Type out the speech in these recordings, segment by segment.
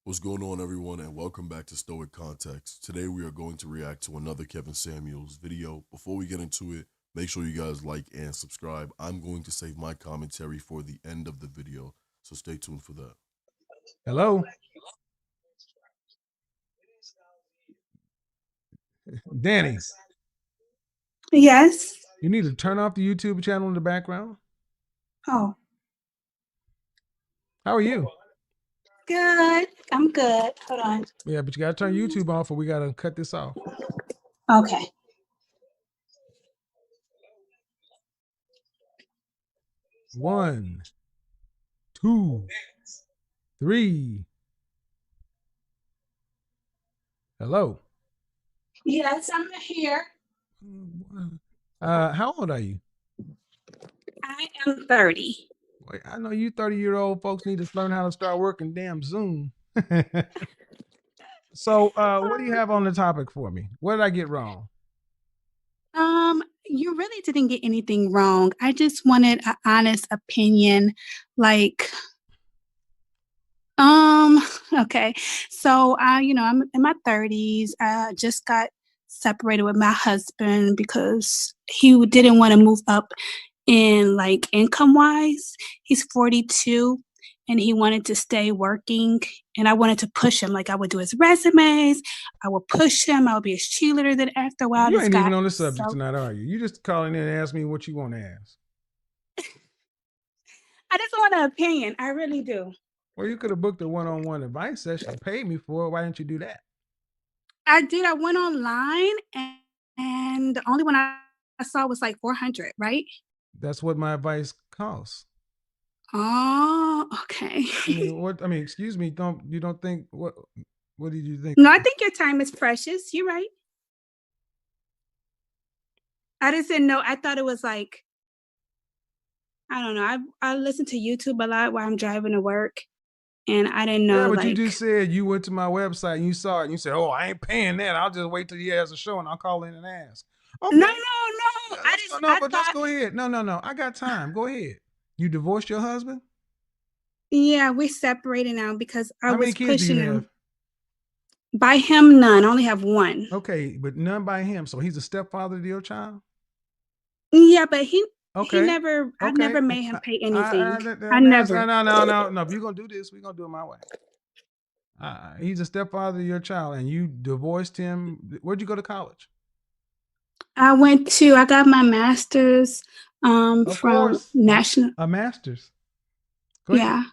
What's going on, everyone, and welcome back to Stoic Context. Today, we are going to react to another Kevin Samuels video. Before we get into it, make sure you guys like and subscribe. I'm going to save my commentary for the end of the video, so stay tuned for that. Hello, Danny. Yes. You need to turn off the YouTube channel in the background. Oh, How are you? good. I'm good. Hold on. Yeah, but you got to turn YouTube off or we got to cut this off. Okay. One, two, three. Hello. Yes, I'm here. How old are you? I am 30. Wait, I know you 30-year-old folks need to learn how to start working damn Zoom. So, what do you have on the topic for me? What did I get wrong? You really didn't get anything wrong. I just wanted an honest opinion. Like, okay. So I'm in my 30s. I just got separated with my husband because he didn't want to move up in like income wise. He's 42 and he wanted to stay working, and I wanted to push him. Like, I would do his resumes, I would push him, I would be his cheerleader. Then after a while, You this ain't even got on the subject tonight, are you? You just calling in and ask me what you want to ask. I just want an opinion. I really do. Well, you could have booked a one-on-one advice session and paid me for it. Why didn't you do that? I did. I went online, and the only one I saw was like 400, right? That's what my advice costs. Oh, okay. I mean, excuse me. You don't think what did you think? No, I think your time is precious. You're right. I just didn't know. I thought it was like, I don't know. I listen to YouTube a lot while I'm driving to work, and I didn't know. Yeah, but like, you just said you went to my website and you saw it and you said, "Oh, I ain't paying that. I'll just wait till he has a show and I'll call in and ask." Okay. No. Just go ahead. No. I got time. Go ahead. You divorced your husband? Yeah, we're separating now because I How many was kids do pushing you him. have? By him, none. I only have one. Okay, but none by him. So he's a stepfather to your child? Yeah, but he Okay. never. I Okay. never made him pay anything. I No. never. No. If you're gonna do this, we're gonna do it my way. He's a stepfather to your child, and you divorced him. Where'd you go to college? I got my master's Of from course, national. a master's. Go ahead. Yeah.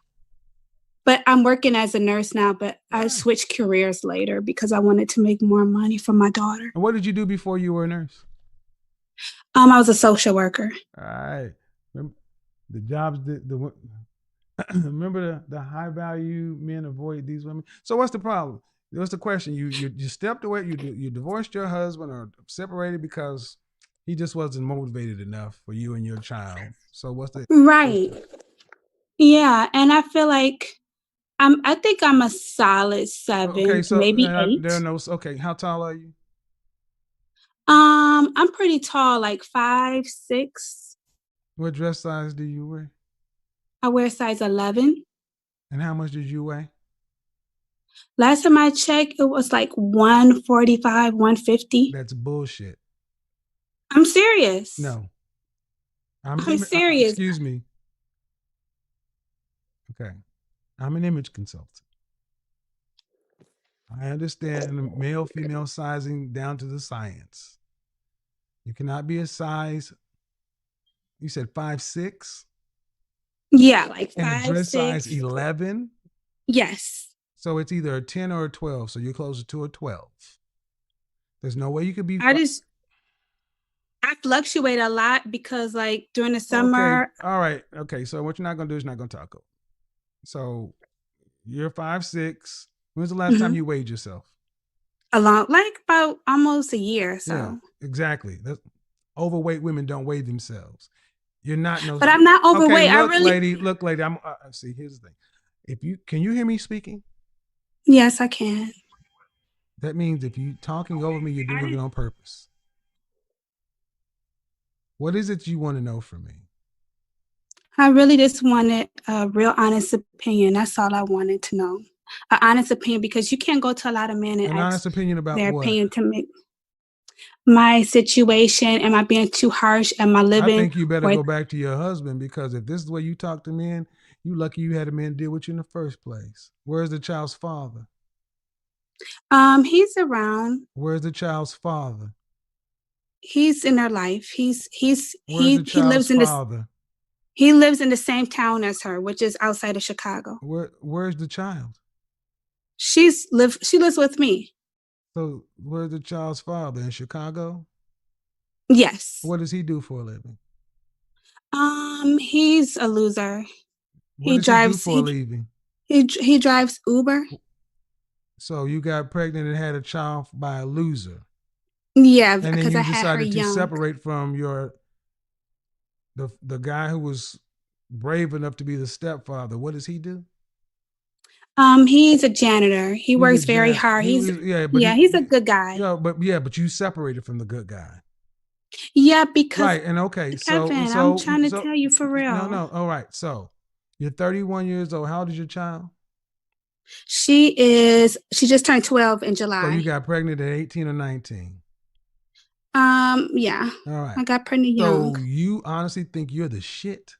But I'm working as a nurse now, but I Right. switched careers later because I wanted to make more money for my daughter. And what did you do before you were a nurse? I was a social worker. All right. Remember the jobs the remember the high value men avoid these women. So what's the problem? What's the question? You stepped away. You divorced your husband or separated because he just wasn't motivated enough for you and your child. So what's the Right. Yeah, and I feel like I think I'm a solid 7, okay? So maybe there 8. are no okay. How tall are you? I'm pretty tall, like 5'6". What dress size do you wear? I wear size 11. And how much did you weigh? Last time I checked, it was like 145, 150. That's bullshit. I'm serious. No. I'm serious. Excuse me. Okay. I'm an image consultant. I understand male, female sizing down to the science. You cannot be a size, you said 5'6"? Yeah, like And a 5, dress 6. size 11? Yes. So it's either a 10 or a 12. So you're closer to a 12. There's no way you could be. I fluctuate a lot because, like, during the Okay. summer. All right. Okay. So what you're not going to do is not going to talk. So you're 5'6". When's the last time you weighed yourself? Like about almost a year. So yeah, exactly. Overweight women don't weigh themselves. You're not no. But I'm not overweight. Okay, look, lady. I'm see. Here's the thing. Can you hear me speaking? Yes, I can. That means if you talking over me, you're doing it on purpose. What is it you want to know from me? I really just wanted a real honest opinion. That's all I wanted to know. an honest opinion, because you can't go to a lot of men and An ask honest opinion about their what? opinion to make my situation. Am I being too harsh? Am I I living? think you better with- go back to your husband, because if this is the way you talk to men, you lucky you had a man deal with you in the first place. Where's the child's father? He's around. Where's the child's father? He's in their life. Where's the He child's lives in this. father? He lives in the same town as her, which is outside of Chicago. Where's the child? She lives with me. So where's the child's father? In Chicago? Yes. What does he do for a living? He's a loser. What does he do for a living? He drives Uber. So you got pregnant and had a child by a loser. Yeah, And then because you I had her decided to young. separate from the guy who was brave enough to be the stepfather. What does he do? He's a janitor. He works very hard. He's a good guy. Yeah, but you separated from the good guy. Yeah, because right. And okay, Kevin, I'm trying to tell you for real. No. All right. So you're 31 years old. How old is your child? She just turned 12 in July. So you got pregnant at 18 or 19? Yeah. All right. I got pregnant young. So you honestly think you're the shit?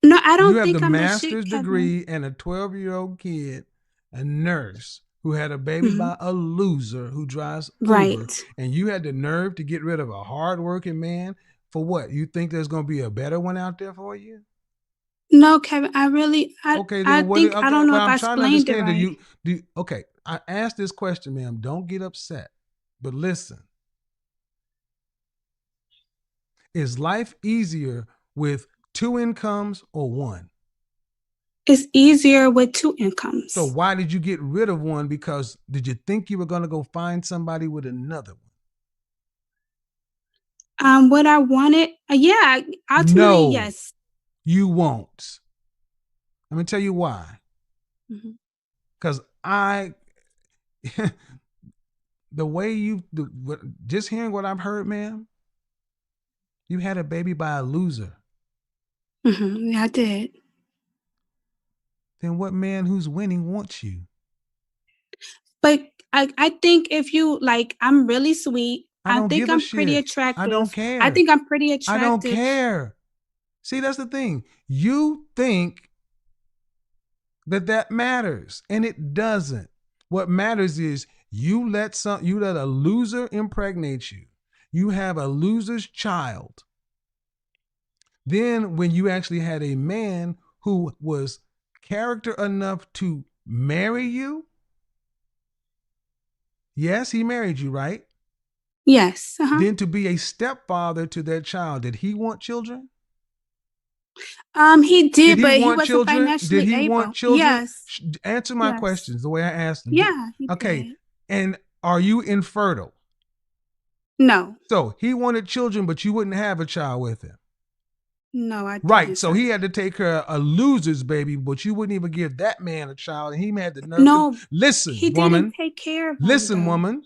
No, I don't think I'm the shit. You have the master's degree Kevin. and a 12-year-old kid, a nurse who had a baby by a loser who drives Uber. Right. And you had the nerve to get rid of a hardworking man for what? You think there's going to be a better one out there for you? No, Kevin, I don't know if I explained it right. Okay, I asked this question, ma'am. Don't get upset, but listen. Is life easier with 2 incomes or 1? It's easier with 2 incomes. So why did you get rid of one? Because did you think you were going to go find somebody with another one? What I wanted, yeah, ultimately, no, yes. You won't. Let me tell you why. Because the way just hearing what I've heard, ma'am, you had a baby by a loser. Yeah, I did. Then what man who's winning wants you? But I think if you I'm really sweet. I think I'm pretty attractive. I don't care. I think I'm pretty attractive. I don't care. See, that's the thing. You think that matters, and it doesn't. What matters is you let a loser impregnate you. You have a loser's child. Then when you actually had a man who was character enough to marry you, yes, he married you, right? Yes. Then to be a stepfather to that child, did he want children? He did, but he wasn't children? financially Did he able. want children? Yes. Answer my questions the way I asked them. Yeah. Okay. Did. And are you infertile? No. So he wanted children, but you wouldn't have a child with him. No, I didn't. Right. So he had to take care of a loser's baby, but you wouldn't even give that man a child. And he had the nerve. No. Listen, he woman. Didn't take care of him. Listen, woman.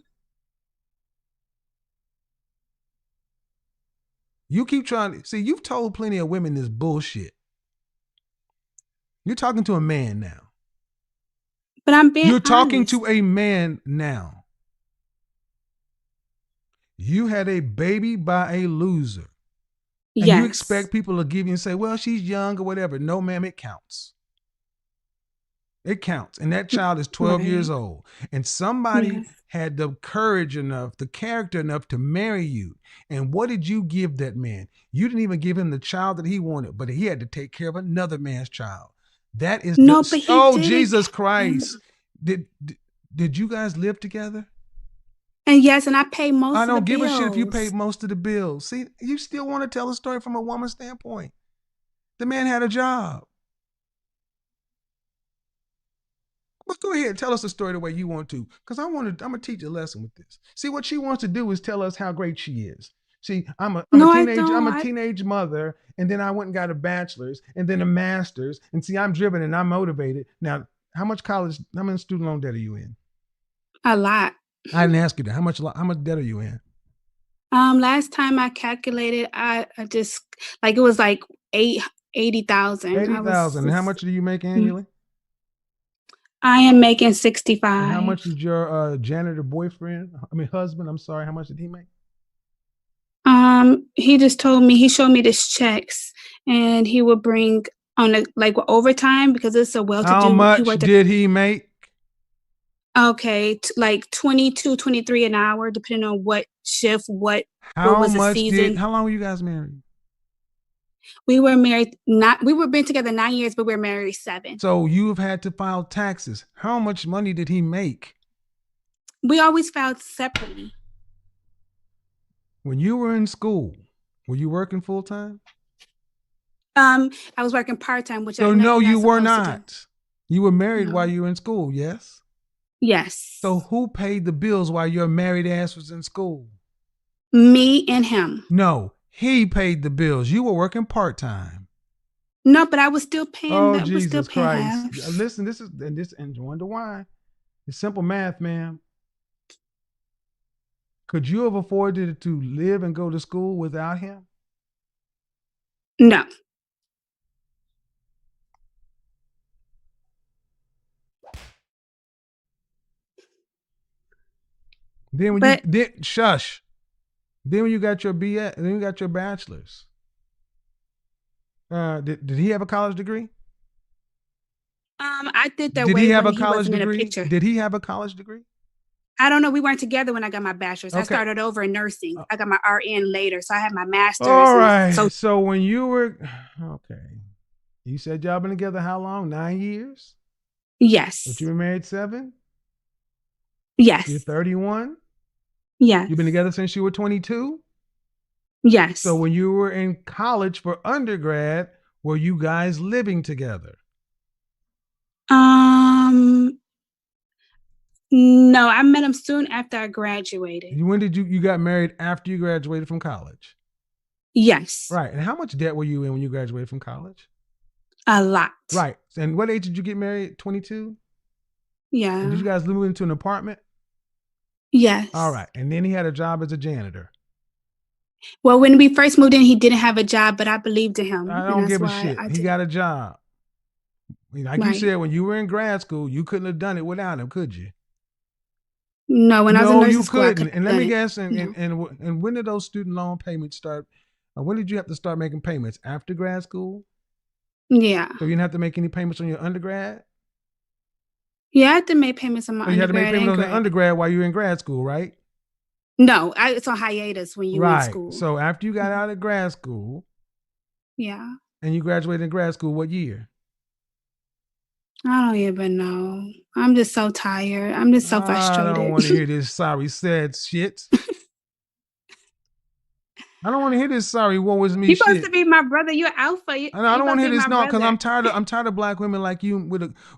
You keep trying to see, you've told plenty of women this bullshit. You're talking to a man now. But I'm being honest. talking to a man now. You had a baby by a loser. And you expect people to give you and say, well, she's young or whatever. No, ma'am, it counts. It counts. And that child is 12 years old. And somebody had the courage enough, the character enough to marry you. And what did you give that man? You didn't even give him the child that he wanted, but he had to take care of another man's child. That is Jesus Christ. Did you guys live together? And yes, and I pay most of the bills. I don't give a shit if you paid most of the bills. See, you still want to tell a story from a woman's standpoint. The man had a job. But go ahead, tell us the story the way you want to, because I'm going to teach a lesson with this. See, what she wants to do is tell us how great she is. See, I'm a teenage mother, and then I went and got a bachelor's, and then a master's, and see, I'm driven and I'm motivated. Now, how much student loan debt are you in? A lot. I didn't ask you that. How much debt are you in? Last time I calculated, I just it was like $80,000. $80,000. How much do you make annually? I am making And 65. how much did your janitor husband, I'm sorry, how much did he make? He just told me, he showed me these checks, and he would bring on overtime because it's a How well-to-do. He much worked did he make? like 22, 23 an hour, depending on what shift, what was the season. How long were you guys married? We were been together 9 years, but we were married 7. So you've had to file taxes. How much money did he make? We always filed separately. When you were in school, were you working full time? I was working part-time, which So I know no, you're you were supposed to do. not. You were married No. while you were in school, yes? Yes. So who paid the bills while your married ass was in school? Me and him. No, he paid the bills. You were working part-time. No, but I was still paying. Oh, Was still Jesus paying Christ. half. Listen, this and you wonder why. It's simple math, ma'am. Could you have afforded to live and go to school without him? No. Then when But shush. Then when you got your BS, then you got your bachelor's. Did he have a college degree? I did that Did way he have when a he college wasn't in a degree? picture. Did he have a college degree? I don't know. We weren't together when I got my bachelor's. I Okay. started over in nursing. I got my RN later, so I had my master's. All right. So when you were you said y'all been together how long? 9 years? Yes. But you were married 7? Yes. You're 31? Yes. You've been together since you were 22? Yes. So when you were in college for undergrad, were you guys living together? No, I met him soon after I graduated. When did you got married after you graduated from college? Yes. Right. And how much debt were you in when you graduated from college? A lot. Right. And what age did you get married? 22? Yeah. And did you guys move into an apartment? Yes. All right. And then he had a job as a janitor. Well, when we first moved in, he didn't have a job, but I believed in him. I don't give a shit. He got a job. Like you said, when you were in grad school, you couldn't have done it without him, could you? No, when I was in nursing school, you couldn't. And let me guess. And when did those student loan payments start? When did you have to start making payments? After grad school? Yeah. So you didn't have to make any payments on your undergrad? Yeah, I had to make payments on my undergrad. You had to make payments on the undergrad while you were in grad school, right? No, it's on hiatus when you were in school. So after you got out of grad school, yeah, and you graduated in grad school, what year? I don't even know. I'm just so tired. I'm just so frustrated. I don't want to hear this sorry, sad shit. I don't want to hear this sorry, woe is me You're shit. supposed to be my brother. You're alpha. I don't want to hear this because I'm tired of black women like you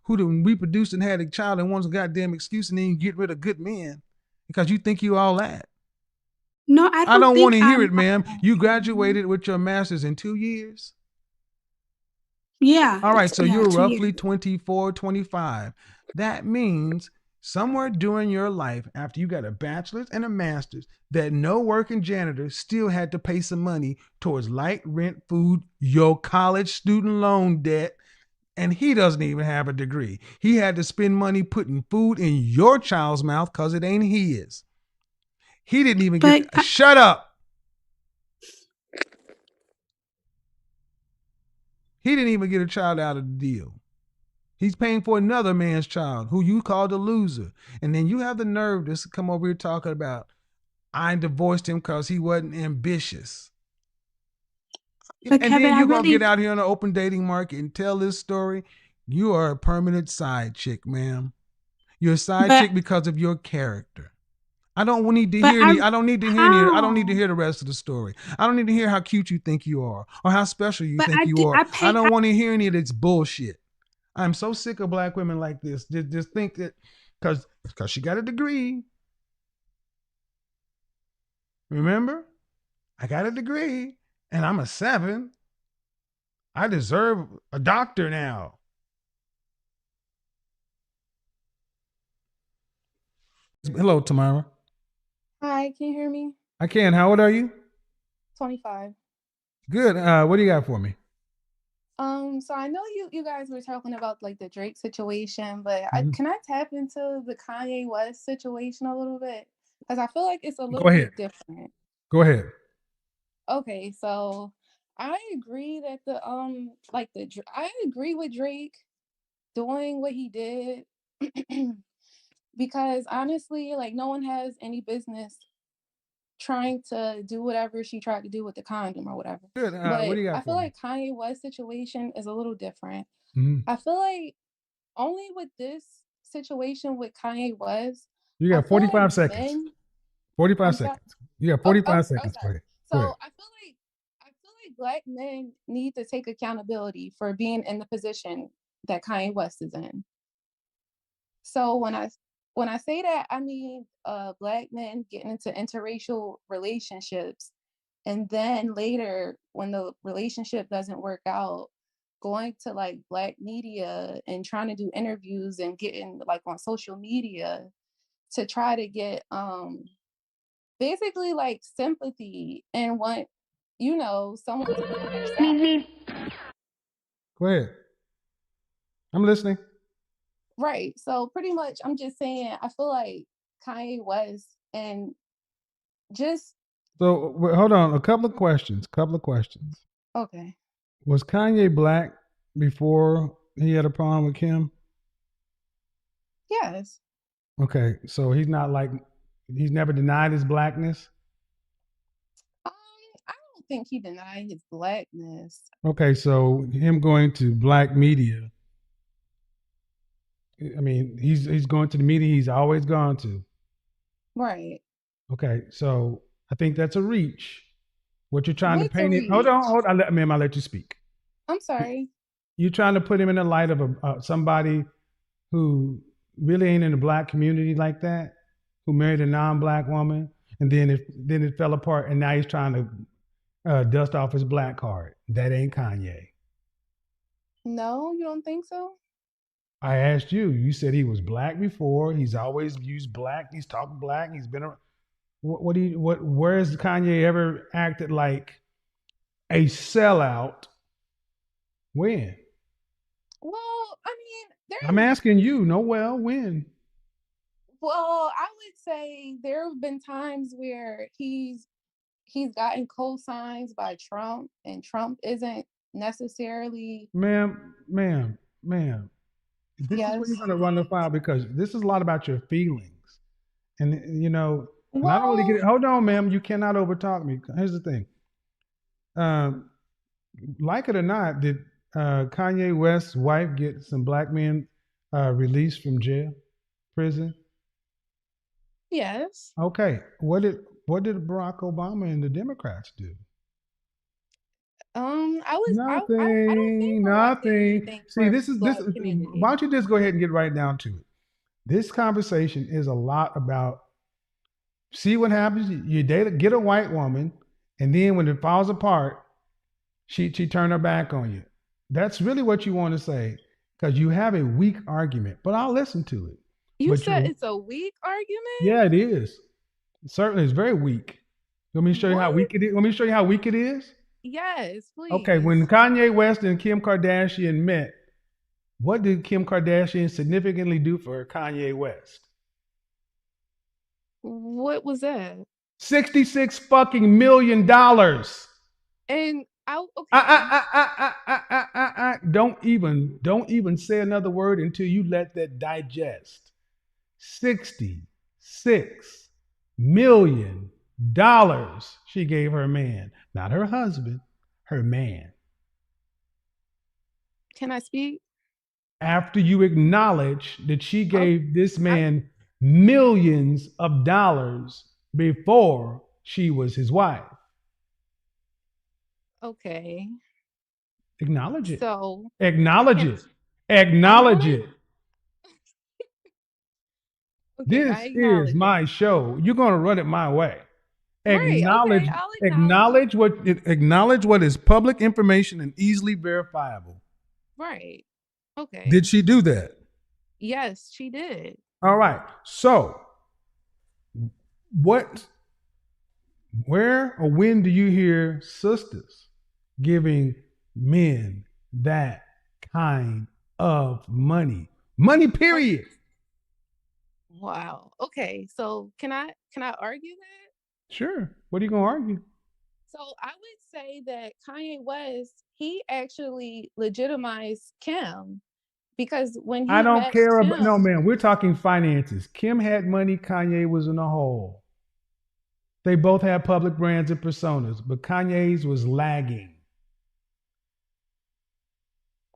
who done reproduced and had a child and wants a goddamn excuse and then you get rid of good men because you think you all that. No, I don't want to hear it, ma'am. You graduated with your master's in 2 years? Yeah. All right, so you're roughly 24, 25. That means somewhere during your life, after you got a bachelor's and a master's, that no working janitor still had to pay some money towards light, rent, food, your college student loan debt, and he doesn't even have a degree. He had to spend money putting food in your child's mouth because it ain't his. He didn't even shut up. He didn't even get a child out of the deal. He's paying for another man's child who you called a loser. And then you have the nerve to come over here talking about, I divorced him because he wasn't ambitious. But and Kevin, then you're going to get out here on the open dating market and tell this story. You are a permanent side chick, ma'am. You're a side chick because of your character. I don't need to hear any. I don't need to hear any. I don't need to hear the rest of the story. I don't need to hear how cute you think you are or how special you think you are. I don't want to hear any of this bullshit. I'm so sick of black women like this. Just think that because she got a degree. Remember, I got a degree and I'm a 7. I deserve a doctor now. Hello, Tamara. Hi, can you hear me? I can. How old are you? 25. Good. What do you got for me? So I know you guys were talking about like the Drake situation, but Mhm. can I tap into the Kanye West situation a little bit? Because I feel like it's a Go little ahead. bit different. Go ahead. Okay, so I agree that I agree with Drake doing what he did because honestly, like no one has any business trying to do whatever she tried to do with the condom or whatever. Good. What But do you I got feel for me? like Kanye West situation is a little different. Mhm. I feel like only with this situation with Kanye West, You I got feel like 45 seconds. men, 45 I'm sorry. seconds. You got Oh, 45 seconds. Go sorry. ahead. So Go ahead. I feel like black men need to take accountability for being in the position that Kanye West is in. So when I say that, I mean black men getting into interracial relationships, and then later when the relationship doesn't work out, going to like black media and trying to do interviews and getting like on social media to try to get basically like sympathy and want someone to be on their side. Go ahead. I'm listening. Right. So pretty much I'm just saying I feel like Kanye West and just So hold on. A couple of questions. okay. Was Kanye black before he had a problem with Kim? Yes. Okay. So he's never denied his blackness. Um, I don't think he denied his blackness. Okay. So him going to black media, I mean, he's going to the media he's always gone to. Right. Okay. So I think that's a reach. What you're trying to What's a paint it. Hold on. reach? Ma'am, I'll let you speak. I'm sorry. You're trying to put him in the light of somebody who really ain't in the black community like that, who married a non-black woman, and then it fell apart, and now he's trying to dust off his black card. That ain't Kanye. No, you don't think so? I asked you. You said he was black before. He's always used black. He's talked black. He's been. What do you what? Where has Kanye ever acted like a sellout? When? Well, I mean, I'm asking you. No, well, when? I would say there have been times where he's gotten co-signs by Trump, and Trump isn't necessarily Ma'am. This is where you're yes. going to run the file because this is a lot about your feelings. And, and I don't really get Well, it. Hold on, ma'am. You cannot overtalk me. Here's the thing. Um, like it or not, did Kanye West's wife get some black men released from jail, prison? yes. Okay. What did Barack Obama and the Democrats do? I don't think Nothing, Barack did nothing. anything See, for this is this. black Why community. don't you just go ahead and get right down to it? This conversation is a lot about. See what happens. You get a white woman, and then when it falls apart, she turned her back on you. That's really what you want to say because you have a weak argument. But I'll listen to it. You But said you, it's a weak argument? yeah, it is. Certainly, it's very weak. Let me show you how What? weak it is. Let me show you how weak it is. Yes, Okay, when please. Kanye West and Kim Kardashian met, what did Kim Kardashian significantly do for Kanye West? What was that? $66 fucking million. And I I, okay. don't even say another word until you let that digest. $66 million she gave her man, not her husband, her man. Can I speak? After you acknowledge that she Oh, gave this I man millions of dollars before she was his wife, okay. acknowledge it. So Acknowledge can it. I'm Acknowledge gonna it. okay, I This is acknowledge it. my show. You're going to run it my way. Right, okay, Acknowledge, I'll acknowledge it. acknowledge what is public information and easily verifiable. Right. Did Okay. she do that? Yes, she did. All right. So, what, where, or when do you hear sisters giving men that kind of money. Money, period. Wow. Okay. So can I argue that? Sure. What are you gonna argue? So I would say that Kanye West, he actually legitimized Kim because when I he don't met care about no Kim, man. We're talking finances. Kim had money, Kanye was in a hole. They both had public brands and personas, but Kanye's was lagging.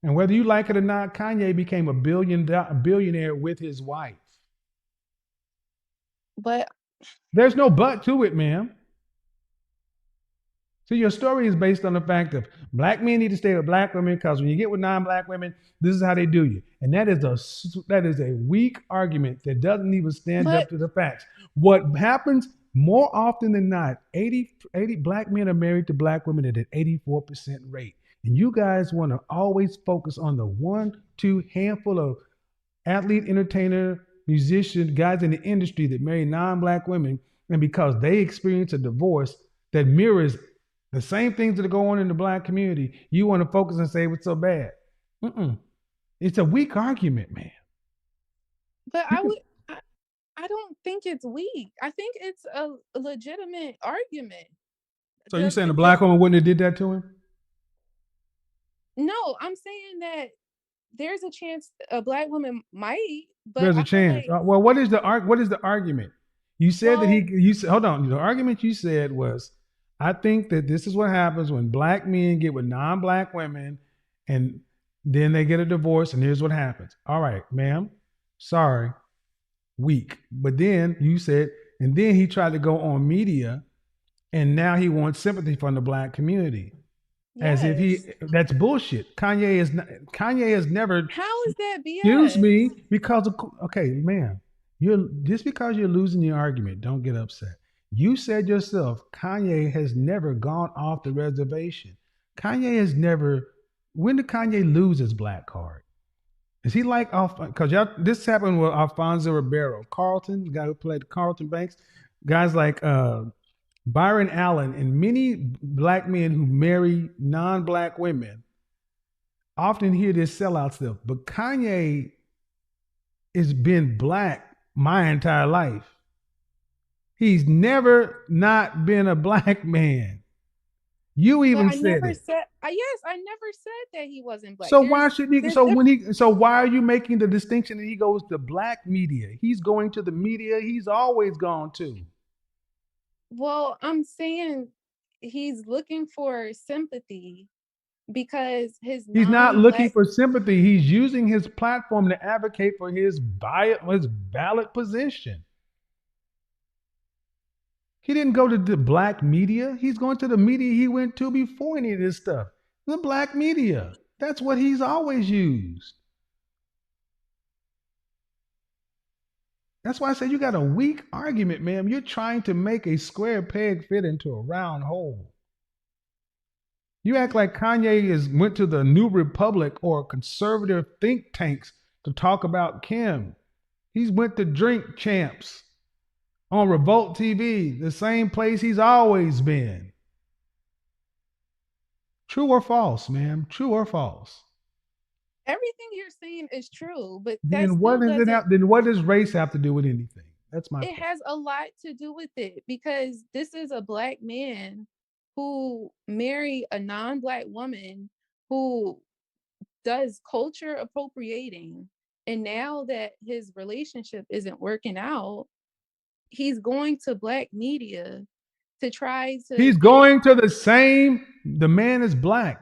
And whether you like it or not, Kanye became a billionaire with his wife. but There's no but to it, ma'am. So your story is based on the fact of black men need to stay with black women because when you get with non-black women, this is how they do you, and that is a weak argument that doesn't even stand up but to the facts. What happens more often than not, 80 black men are married to black women at an 84% rate, and you guys want to always focus on the one, two handful of athlete, entertainer, musician, guys in the industry that marry non-black women, and because they experience a divorce that mirrors the same things that are going on in the black community, you want to focus and say what's so bad. Mm-mm. It's a weak argument, man. but You I can, would I, I don't think it's weak. I think it's a legitimate argument. so you saying the The black woman wouldn't have did that to him? No, I'm saying that there's a chance a black woman might, but There's a I feel chance. like, Well, what is the argument? You said that well, you said, hold on. The argument you said was, I think that this is what happens when black men get with non-black women, and then they get a divorce, and here's what happens. All right, ma'am. Sorry, weak. But then you said, and then he tried to go on media, and now he wants sympathy from the black community, as if yes. that's bullshit. Kanye has never. How is that Excuse BS? me, because of, okay, man, you're just because you're losing the argument, don't get upset. You said yourself, Kanye has never gone off the reservation. Kanye has never. When did Kanye lose his black card? Is he like off? Because y'all, this happened with Alfonso Ribeiro, Carlton, the guy who played Carlton Banks, guys like Byron Allen, and many black men who marry non-black women often hear this sellout stuff. But Kanye has been black my entire life. He's never not been a black man. You But even I said never it. said, yes, I never said that he wasn't black. So why should he? There's So different. when he? So why are you making the distinction that he goes to black media? He's going to the media he's always gone to. Well, I'm saying he's looking for sympathy because his He's not looking non-black, for sympathy. He's using his platform to advocate for his ballot position. He didn't go to the black media. He's going to the media he went to before any of this stuff. The black media. That's what he's always used. That's why I said you got a weak argument, ma'am. You're trying to make a square peg fit into a round hole. You act like went to the New Republic or conservative think tanks to talk about Kim. He's went to Drink Champs on Revolt TV, the same place he's always been. True or false, ma'am? True or false? everything you're saying is true, but that Then what still does it doesn't, have? Then what does race have to do with anything? That's my it point. has a lot to do with it because this is a black man who married a non-black woman who does culture appropriating. And now that his relationship isn't working out, he's going to black media to try to He's get going to the same. The man is black.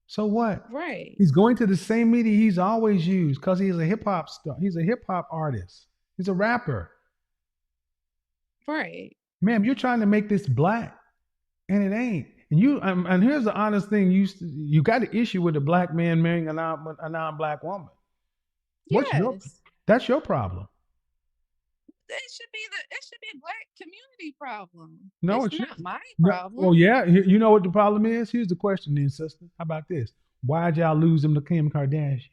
So what? right, He's going to the same media he's always used because he's a hip hop star. He's a hip hop artist. He's a rapper. right, Ma'am, you're trying to make this black, and it ain't. And here's the honest thing: you got an issue with a black man marrying a non-black woman. What's your? yes. That's your problem. It should be a black community problem. No, It's it's not my no. problem. Well, yeah. You know what the problem is? Here's the question, then, sister. How about this? Why'd y'all lose him to Kim Kardashian?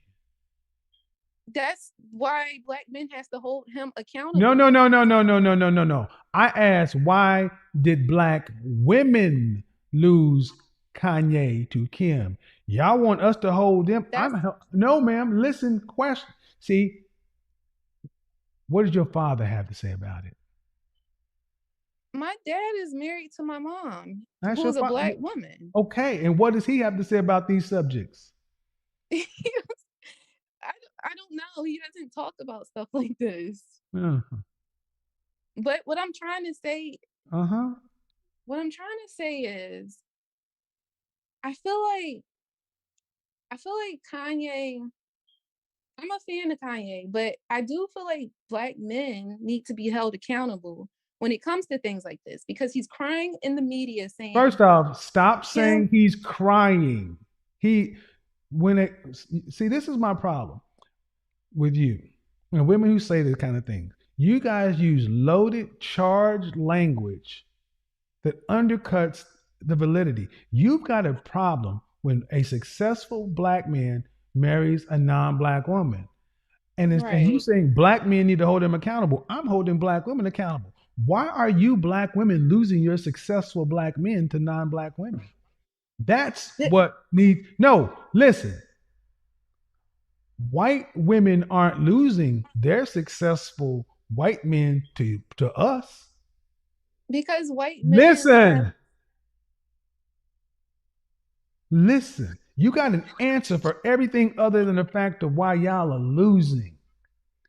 That's why black men has to hold him No, accountable. no, no, no, no, no, no, no, no, no. I asked, why did black women lose Kanye to Kim? Y'all want us to hold them. That's No, ma'am. Listen, question. See, what does your father have to say about it? my dad is married to my mom, That's who your is a father. black woman. Okay, and what does he have to say about these subjects? I, I don't know. He doesn't talk about stuff like this. Uh But what I'm trying to say, huh. is, I feel like Kanye. I'm a fan of Kanye, but I do feel like black men need to be held accountable when it comes to things like this, because he's crying in the media saying, First off, stop Kim, saying he's crying. He when it see this is my problem with you and women who say this kind of thing. You guys use loaded, charged language that undercuts the validity. You've got a problem when a successful black man marries a non-black woman. And you right. saying black men need to hold them accountable. I'm holding black women accountable. Why are you black women losing your successful black men to non-black women? That's what needs. No, listen. White women aren't losing their successful white men to us. Because white men have, Listen, listen. You got an answer for everything other than the fact of why y'all are losing.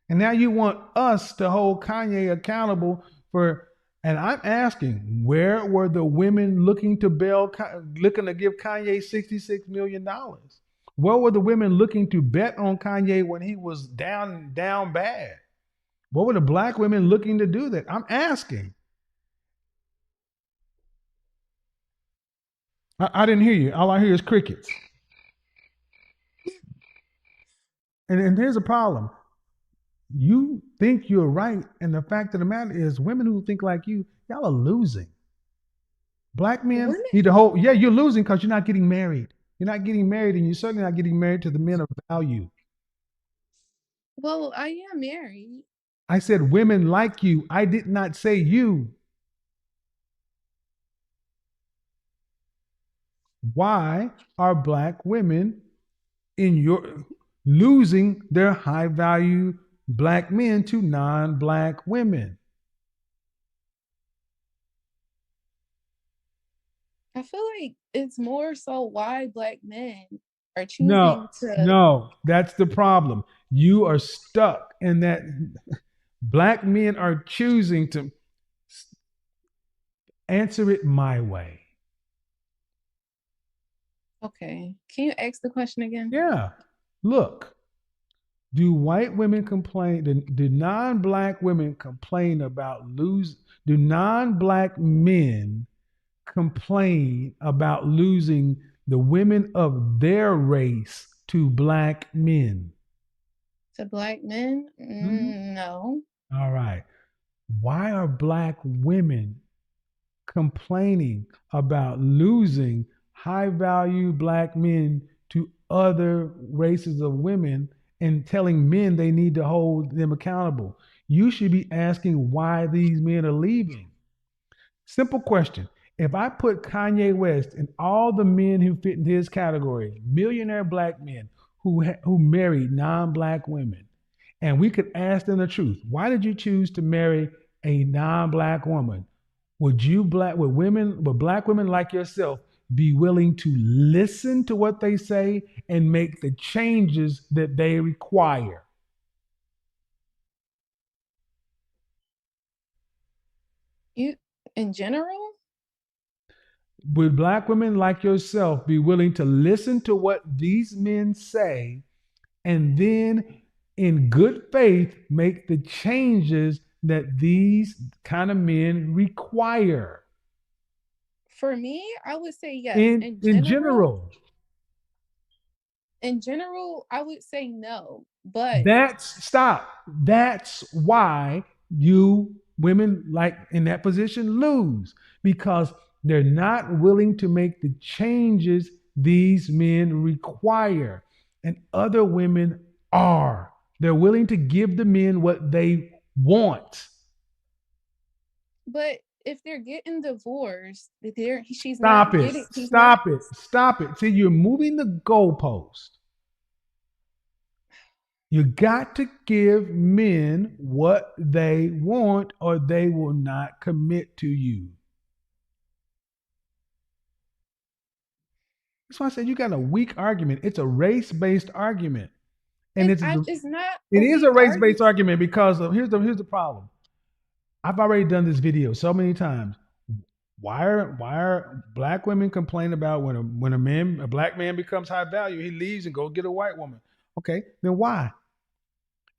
And now you want us to hold Kanye accountable for. And I'm asking, where were the women looking to give Kanye $66 million? Where were the women looking to bet on Kanye when he was down bad? What were the black women looking to do that? I'm asking. I didn't hear you. All I hear is crickets. And here's a problem. You think you're right, and the fact of the matter is, women who think like you, y'all are losing. Black men women. need to hold. Yeah, you're losing because you're not getting married. You're not getting married, and you're certainly not getting married to the men of value. Well, I am married. I said women like you. I did not say you. Why are black women in your losing their high value black men to non-black women? I feel like it's more so why black men are No, choosing to. no, that's the problem. You are stuck in that. Black men are choosing to answer it my way. Okay, can you ask the question again? Yeah. Look, do white women complain? Do non-black women complain about lose? Do non-black men complain about losing the women of their race to black men? To black men? Mhm. No. All right. Why are black women complaining about losing high value black men to other races of women and telling men they need to hold them accountable? You should be asking why these men are leaving. Simple question. If I put Kanye West and all the men who fit in his category, millionaire black men who married non-black women, and we could ask them the truth, why did you choose to marry a non-black woman? Would black women like yourself be willing to listen to what they say and make the changes that they require? You, in general? Would black women like yourself be willing to listen to what these men say and then, in good faith, make the changes that these kind of men require? For me, I would say yes. In general, In general, I would say no. But That's why you women like in that position lose, because they're not willing to make the changes these men require. And other women are. They're willing to give the men what they want. but if they're getting divorced, she's Stop not it. getting he's not Stop it. Stop it. See, you're moving the goalpost. You got to give men what they want or they will not commit to you. That's why I said you got a weak argument. It's a race-based argument. And it's not it a is weak a race-based argument. argument because of, here's the problem. I've already done this video so many times. Why are black women complain about when a black man becomes high value, he leaves and go get a white woman? Okay, then why?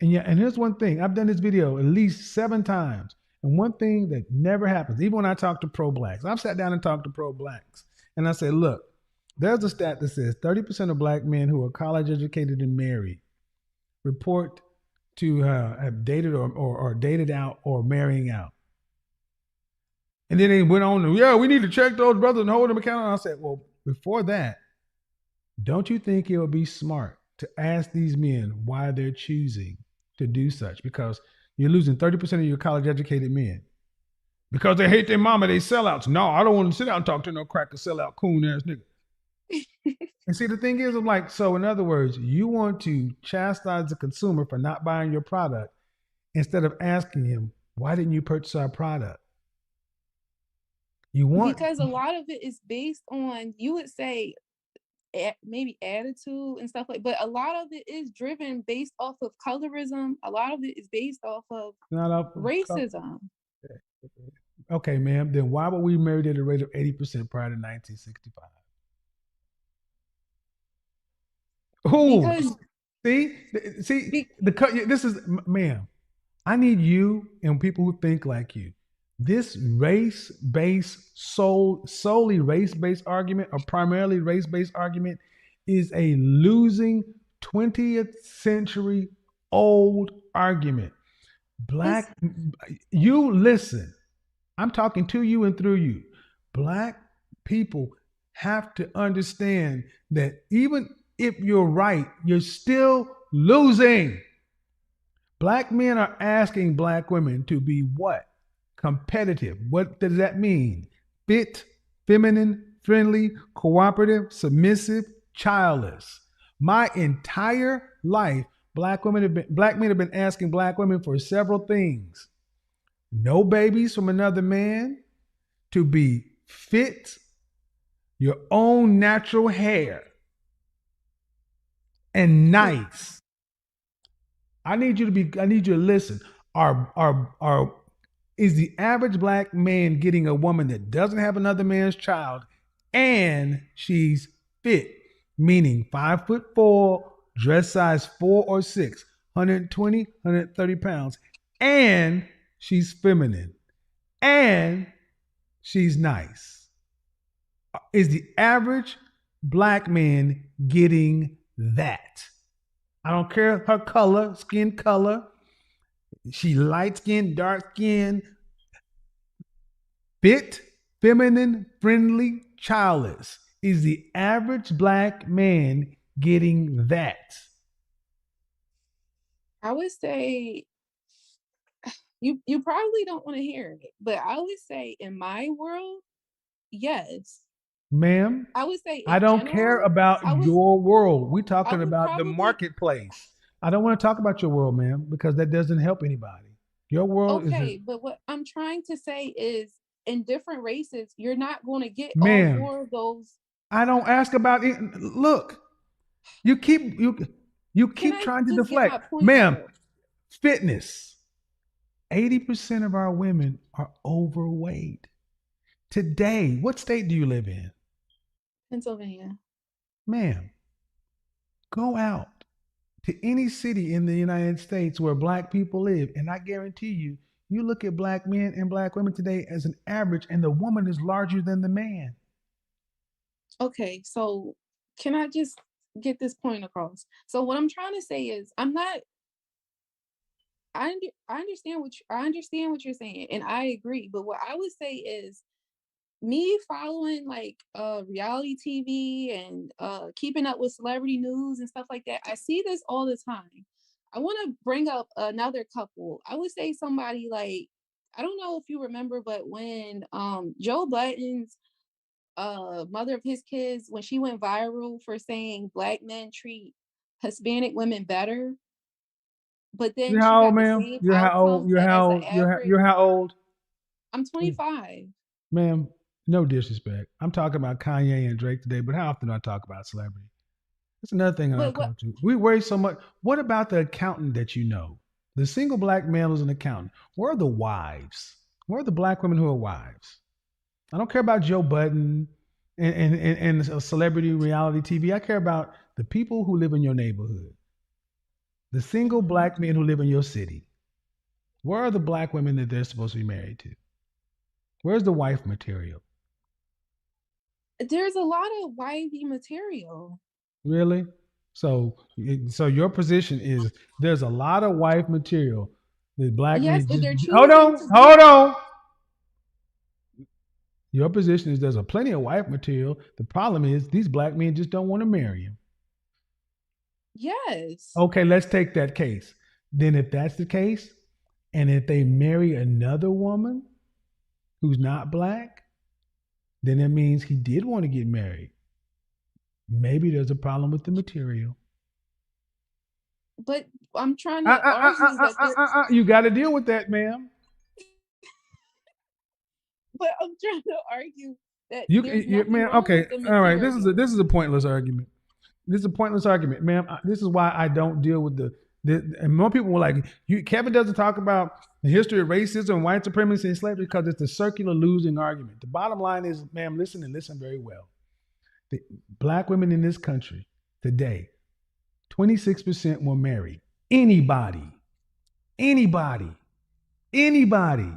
And yeah, and here's one thing. I've done this video at least 7 times. And one thing that never happens, even when I talk to pro-blacks, I've sat down and talked to pro-blacks. And I say, look, there's a stat that says 30% of black men who are college educated and married report to have dated or dated out or marrying out. And then they went on, yeah, we need to check those brothers and hold them accountable. And I said, well, before that, don't you think it would be smart to ask these men why they're choosing to do such? Because you're losing 30% of your college educated men. Because they hate their mama, they sellouts. No, I don't want to sit down and talk to no cracker sellout coon ass nigga. And see, the thing is, I'm like, so in other words, you want to chastise the consumer for not buying your product instead of asking him, why didn't you purchase our product? You want, because a lot of it is based on, you would say, maybe attitude and stuff like, but a lot of it is driven based off of colorism. A lot of it is based off of racism. Okay, ma'am. Then why were we married at a rate of 80% prior to 1965? Because this is, ma'am. I need you and people who think like you. This race-based, solely race-based argument, or primarily race-based argument, is a losing 20th century old argument. Black, you listen. I'm talking to you and through you. Black people have to understand that even if you're right, you're still losing. Black men are asking black women to be what? Competitive. What does that mean? Fit, feminine, friendly, cooperative, submissive, childless. My entire life, black men have been asking black women for several things. No babies from another man, to be fit, your own natural hair, and nice. I need you to listen. Is the average black man getting a woman that doesn't have another man's child and she's fit, meaning 5'4", dress size 4 or 6, 120, 130 pounds, and she's feminine, and she's nice? Is the average black man getting that? I don't care her color, skin color. She light skin, dark skin, fit, feminine, friendly, childless. Is the average black man getting that? I would say you probably don't want to hear it, but I would say in my world, yes. Ma'am, I would say I don't care about your world. We're talking about the marketplace. I don't want to talk about your world, ma'am, because that doesn't help anybody. Your world is okay, but what I'm trying to say is in different races, you're not going to get all ma'am, 4 of those. I don't ask about it. Look, you keep Can I trying to just get my deflect. point Ma'am, out? fitness. 80% of our women are overweight. Today, what state do you live in? Pennsylvania. Ma'am, go out to any city in the United States where black people live, and I guarantee you, you look at black men and black women today as an average, and the woman is larger than the man. Okay, so can I just get this point across? So what I'm trying to say is I understand what you're saying, and I agree. But what I would say is me following like reality TV and keeping up with celebrity news and stuff like that. I see this all the time. I want to bring up another couple. I would say somebody like I don't know if you remember, but when Joe Budden's mother of his kids, when she went viral for saying black men treat Hispanic women better, but then You're she how old, got the ma'am? same You're how old? outcomes You're as how an old? average. You're how old? I'm 25. Ma'am, no disrespect. I'm talking about Kanye and Drake today, but how often do I talk about celebrity? That's another thing in our But what culture. We worry so much. What about the accountant that you know? The single black male who's an accountant. Where are the wives? Where are the black women who are wives? I don't care about Joe Budden and celebrity reality TV. I care about the people who live in your neighborhood. The single black men who live in your city. Where are the black women that they're supposed to be married to? Where's the wife material? there's a lot of wifey material. Really? So your position is there's a lot of wife material that black Yes, men if just they're hold choosing on, to hold be, on. Your position is there's a plenty of wife material. The problem is these black men just don't want to marry him. yes. Okay, let's take that case. Then if that's the case, and if they marry another woman who's not black, then that means he did want to get married. Maybe there's a problem with the material. But I'm trying to argue that You got to deal with that, ma'am. but I'm trying to argue that You, there's you nothing man. wrong Okay, with the all right. material. This is a pointless argument. This is a pointless argument, ma'am. This is why I don't deal with the and more people were like, Kevin doesn't talk about the history of racism, white supremacy, and slavery because it's a circular losing argument. The bottom line is, ma'am, listen and listen very well. The black women in this country today, 26% will marry anybody, anybody, anybody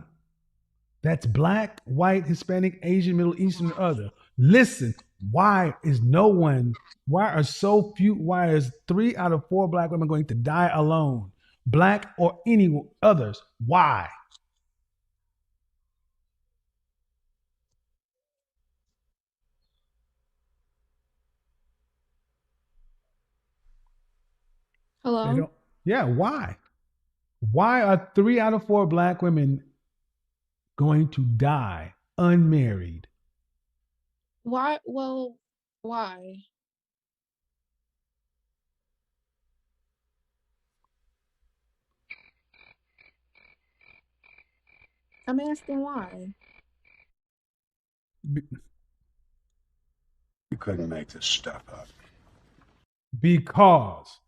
that's black, white, Hispanic, Asian, Middle Eastern, or other. Listen, why is why is 3 out of 4 black women going to die alone? Black or any others? Why? They Hello? don't. Yeah, why? Why are 3 out of 4 black women going to die unmarried? Why? Well, why? I'm asking why. You couldn't make this stuff up. Because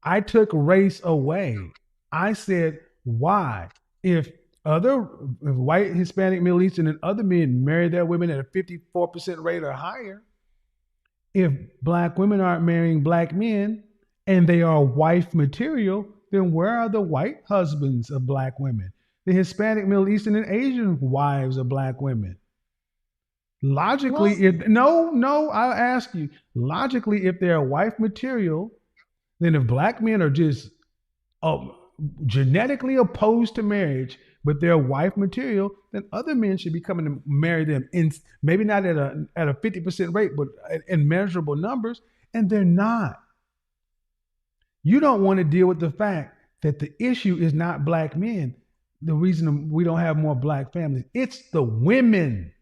I took race away. I said, why? If white, Hispanic, Middle Eastern, and other men marry their women at a 54% rate or higher, if black women aren't marrying black men and they are wife material, then where are the white husbands of black women? The Hispanic, Middle Eastern, and Asian wives of black women? Logically, Well, I'll ask you, logically, if they're wife material, then if black men are just uh, genetically opposed to marriage, but they're wife material, then other men should be coming to marry them in maybe not at a 50% rate, but in measurable numbers, and they're not. You don't want to deal with the fact that the issue is not black men. The reason we don't have more black families, it's the women.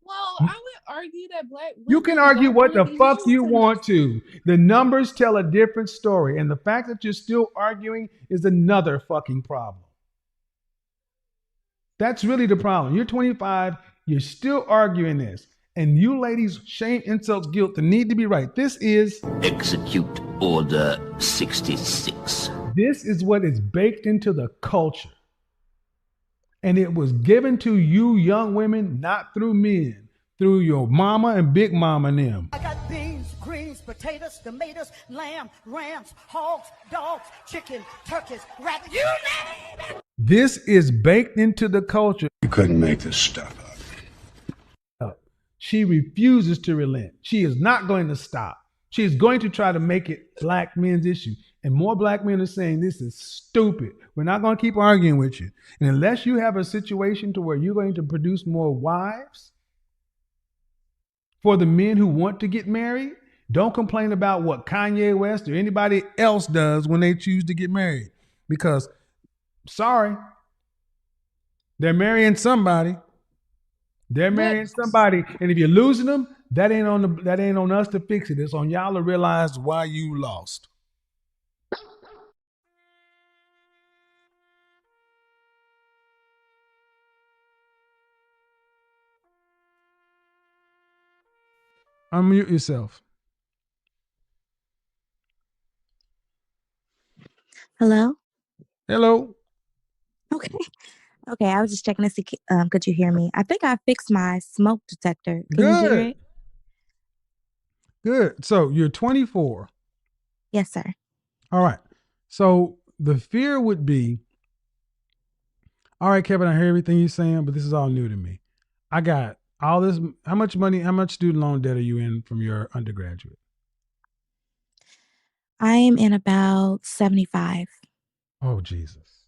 well, I would argue that black You can women argue don't what want to the be fuck married you to no. want to. The numbers tell a different story. And the fact that you're still arguing is another fucking problem. That's really the problem. You're 25, you're still arguing this. And you ladies, shame, insults, guilt, the need to be right. This is Execute Order 66. what is baked into the culture. And it was given to you young women, not through men, through your mama and big mama and them. I got beans, greens, potatoes, tomatoes, lamb, rams, hogs, dogs, chicken, turkeys, rabbits, you name it. This is baked into the culture. You couldn't make this stuff up. She refuses to relent. She is not going to stop. She is going to try to make it black men's issue. And more black men are saying this is stupid. We're not going to keep arguing with you. And unless you have a situation to where you're going to produce more wives for the men who want to get married, don't complain about what Kanye West or anybody else does when they choose to get married. Because, sorry, They're marrying somebody. They're But marrying somebody, and if you're losing them, that ain't on us to fix it. It's on y'all to realize why you lost. Unmute yourself. Hello? Hello. Okay. Okay, I was just checking to see, could you hear me? I think I fixed my smoke detector. Can you hear Good. it? Good. So you're 24. Yes, sir. All right. So the fear would be, all right, Kevin, I hear everything you're saying, but this is all new to me. I got all this. How much money, how much student loan debt are you in from your undergraduate? I'm in about 75. Oh, Jesus.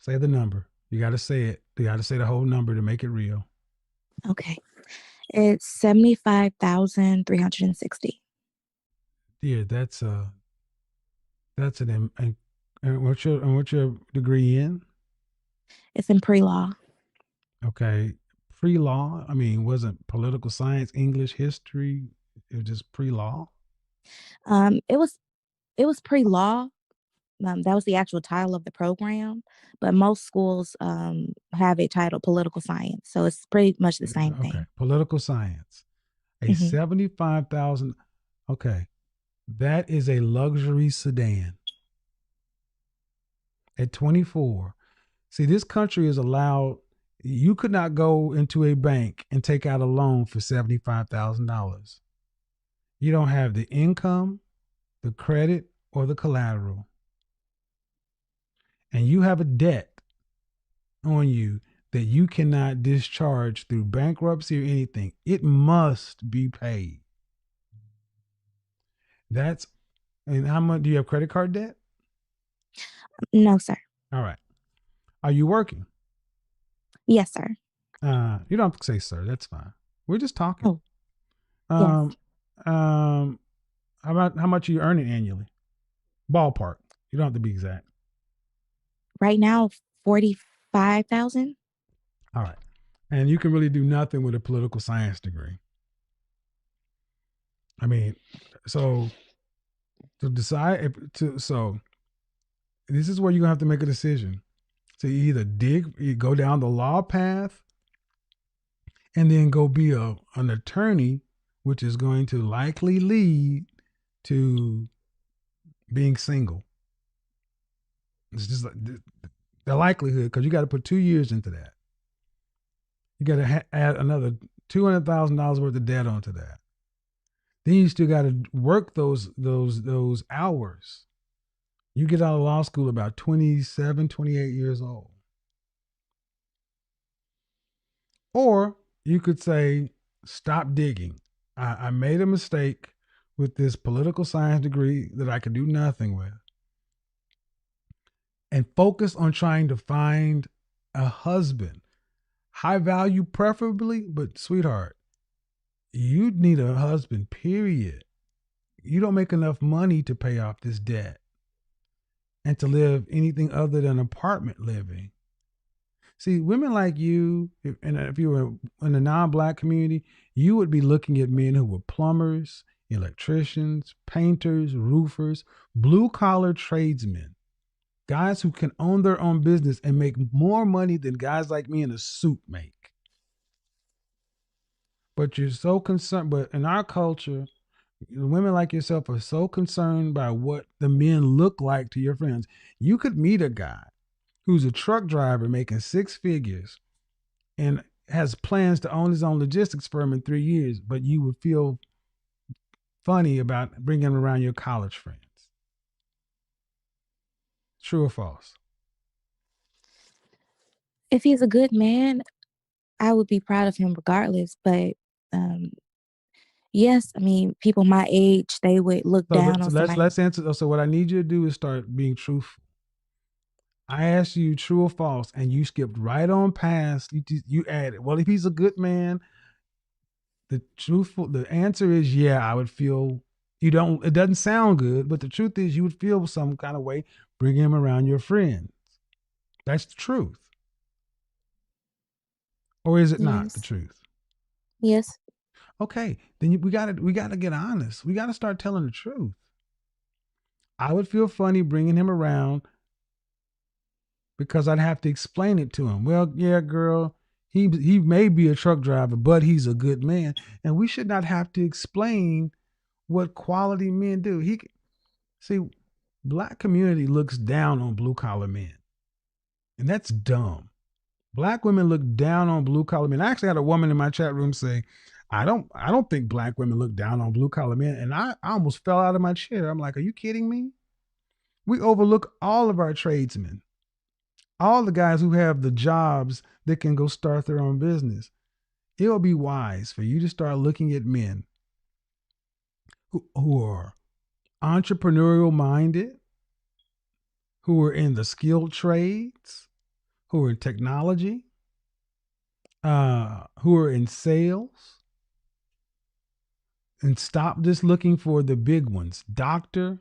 Say the number. You got to say it. You got to say the whole number to make it real. Okay. It's 75,360. Yeah, that's an and what's your degree in? It's in pre-law. Okay. Pre-law. I mean, wasn't political science, English, history. It was just pre-law. It was pre-law. That was the actual title of the program, but most schools have it titled political science, so it's pretty much the same Okay. thing. Political science. A Mhm. 75,000. Okay. That is a luxury sedan. At 24. See, this country is allowed, you could not go into a bank and take out a loan for $75,000. You don't have the income, the credit, or the collateral. And you have a debt on you that you cannot discharge through bankruptcy or anything. It must be paid. And how much do you have credit card debt? No, sir. All right. Are you working? Yes, sir. You don't have to say sir. That's fine. We're just talking. Oh, yes. How much are you earning annually? Ballpark. You don't have to be exact. Right now, 45,000. All right. And you can really do nothing with a political science degree. I mean, so to decide so this is where you're gonna have to make a decision. To either go down the law path and then go be an attorney, which is going to likely lead to being single. It's just like the likelihood, because you got to put 2 years into that. You got to add another $200,000 worth of debt onto that. Then you still got to work those hours. You get out of law school about 27, 28 years old. Or you could say, stop digging. I made a mistake with this political science degree that I could do nothing with. And focus on trying to find a husband. High value, preferably, but sweetheart, you need a husband, period. You don't make enough money to pay off this debt and to live anything other than apartment living. See, women like you, if you were in the non-black community, you would be looking at men who were plumbers, electricians, painters, roofers, blue-collar tradesmen, guys who can own their own business and make more money than guys like me in a suit make. But you're so concerned, but in our culture, women like yourself are so concerned by what the men look like to your friends. You could meet a guy who's a truck driver making 6 figures and has plans to own his own logistics firm in 3 years, but you would feel funny about bringing him around your college friends. True or false? If he's a good man, I would be proud of him regardless. But yes, I mean, people my age, they would look down on somebody. Let's answer. So what I need you to do is start being truthful. I asked you true or false, and you skipped right on past. You added, well, if he's a good man, the answer is yeah. I would feel you don't. It doesn't sound good, but the truth is you would feel some kind of way bringing him around your friends. That's the truth. Or is it not the Yes. truth? Yes. Okay, then we gotta get honest. We gotta start telling the truth. I would feel funny bringing him around because I'd have to explain it to him. Well, yeah, girl, he may be a truck driver, but he's a good man, and we should not have to explain what quality men do. See, black community looks down on blue collar men, and that's dumb. Black women look down on blue collar men. I actually had a woman in my chat room say, I don't think black women look down on blue collar men. And I almost fell out of my chair. I'm like, are you kidding me? We overlook all of our tradesmen, all the guys who have the jobs that can go start their own business. It will be wise for you to start looking at men who are entrepreneurial minded, who are in the skilled trades, who are in technology, who are in sales, and stop just looking for the big ones: doctor,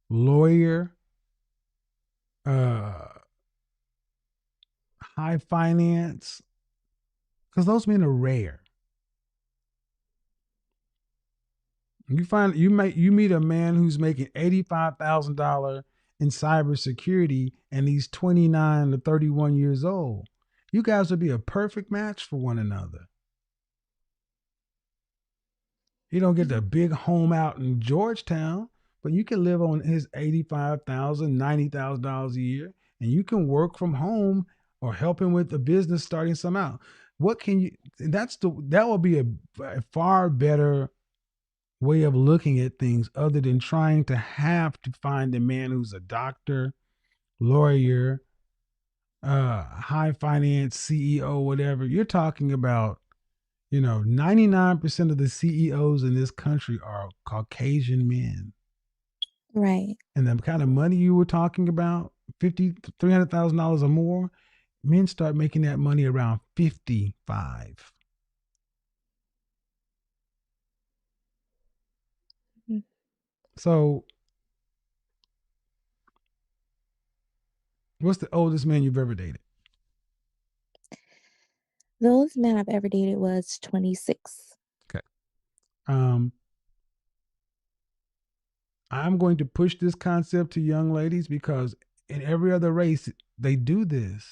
lawyer, uh, high finance, because those men are rare. You meet a man who's making $85,000 in cybersecurity, and he's 29 to 31 years old. You guys would be a perfect match for one another. You don't get the big home out in Georgetown, but you can live on his $85,000, $90,000 a year, and you can work from home or help him with the business starting some out. What can you? That will be a far better way of looking at things, other than trying to have to find a man who's a doctor, lawyer, high finance CEO, whatever. You're talking about, 99% of the CEOs in this country are Caucasian men. Right. And the kind of money you were talking about, $300,000 or more, men start making that money around 55. Mm. So, what's the oldest man you've ever dated? The oldest man I've ever dated was 26. Okay. I'm going to push this concept to young ladies because in every other race, they do this.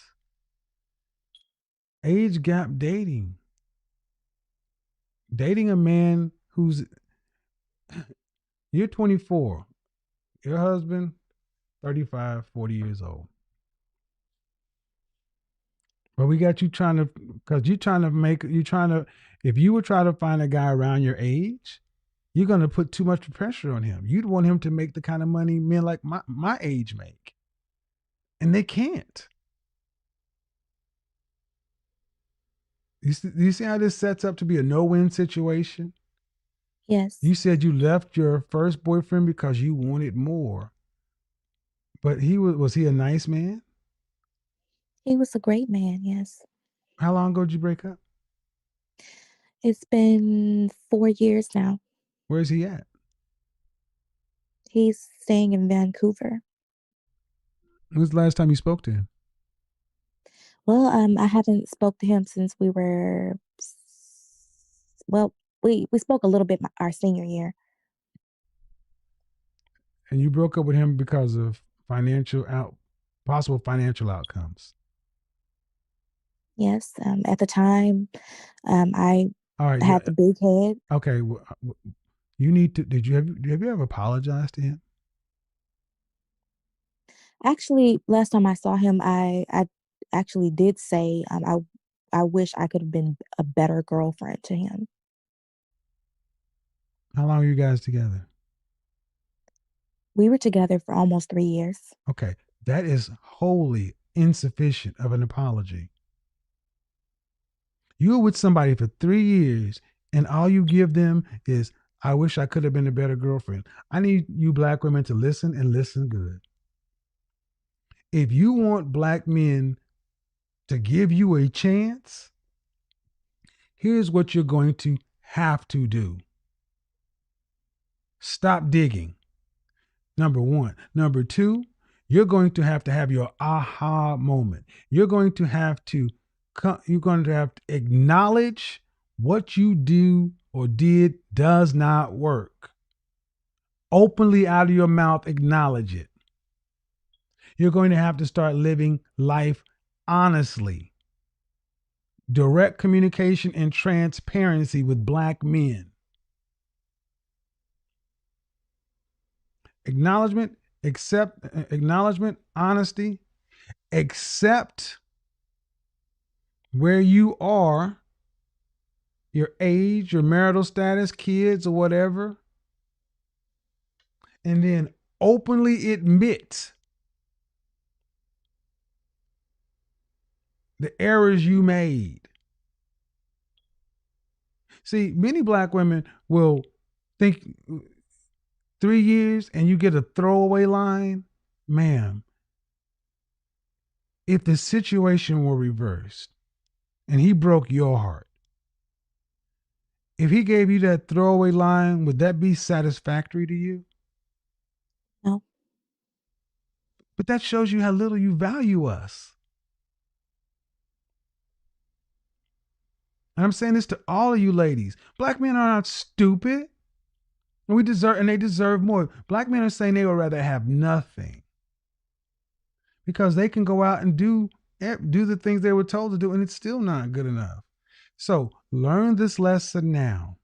Age gap dating. Dating a man who's, you're 24, your husband, 35, 40 years old. But we got you trying to, because if you were trying to find a guy around your age, you're going to put too much pressure on him. You'd want him to make the kind of money men like my age make. And they can't. You see how this sets up to be a no-win situation? Yes. You said you left your first boyfriend because you wanted more. But was he a nice man? He was a great man, yes. How long ago did you break up? It's been 4 years now. Where's he at? He's staying in Vancouver. When was the last time you spoke to him? Well, I haven't spoke to him since well, we spoke a little bit our senior year. And you broke up with him because of possible financial outcomes. Yes. At the time, I All right, had the big head. Okay. You need to. Have you ever apologized to him? Actually, last time I saw him, I actually did say, I wish I could have been a better girlfriend to him. How long are you guys together? We were together for almost 3 years. Okay. That is wholly insufficient of an apology. You were with somebody for 3 years and all you give them is, I wish I could have been a better girlfriend. I need you black women to listen and listen good. If you want black men to give you a chance, here's what you're going to have to do. Stop digging. Number one. Number two, You're going to have your aha moment. You're going to have to acknowledge what you do or did does not work. Openly out of your mouth, acknowledge it. You're going to have to start living life honestly. Direct communication and transparency with Black men. Acknowledgement, honesty, accept where you are, your age, your marital status, kids, or whatever, and then openly admit the errors you made. See, many Black women will think 3 years and you get a throwaway line. Ma'am, if the situation were reversed and he broke your heart, if he gave you that throwaway line, would that be satisfactory to you? No. But that shows you how little you value us. And I'm saying this to all of you ladies. Black men are not stupid. And they deserve more. Black men are saying they would rather have nothing. Because they can go out and do the things they were told to do, and it's still not good enough. So learn this lesson now.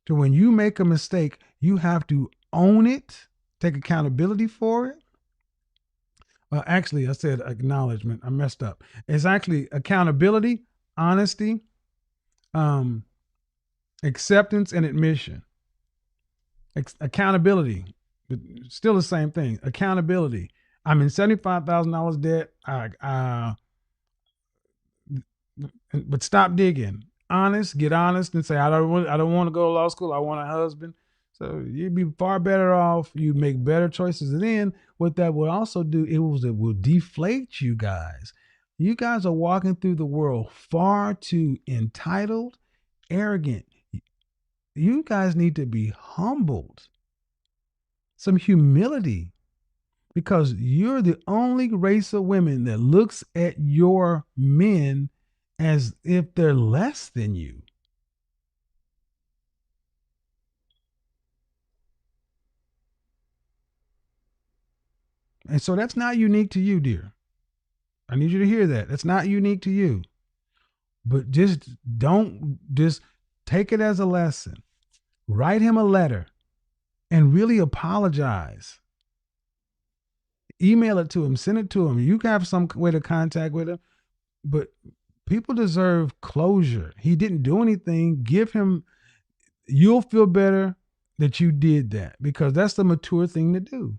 So when you make a mistake, you have to own it, take accountability for it. Well, actually, I said acknowledgement. I messed up. It's actually accountability, honesty, acceptance, and admission. Accountability, but still the same thing. Accountability. I'm in $75,000 debt. But stop digging. Get honest, and say I don't want to go to law school. I want a husband. So you'd be far better off. You make better choices, and then what that will also do, it will deflate you guys. You guys are walking through the world far too entitled, arrogant. You guys need to be humbled. Some humility. Because you're the only race of women that looks at your men as if they're less than you. And so that's not unique to you, dear. I need you to hear that. That's not unique to you. But just take it as a lesson. Write him a letter and really apologize. Email it to him, send it to him. You can have some way to contact with him, but people deserve closure. He didn't do anything. You'll feel better that you did that, because that's the mature thing to do.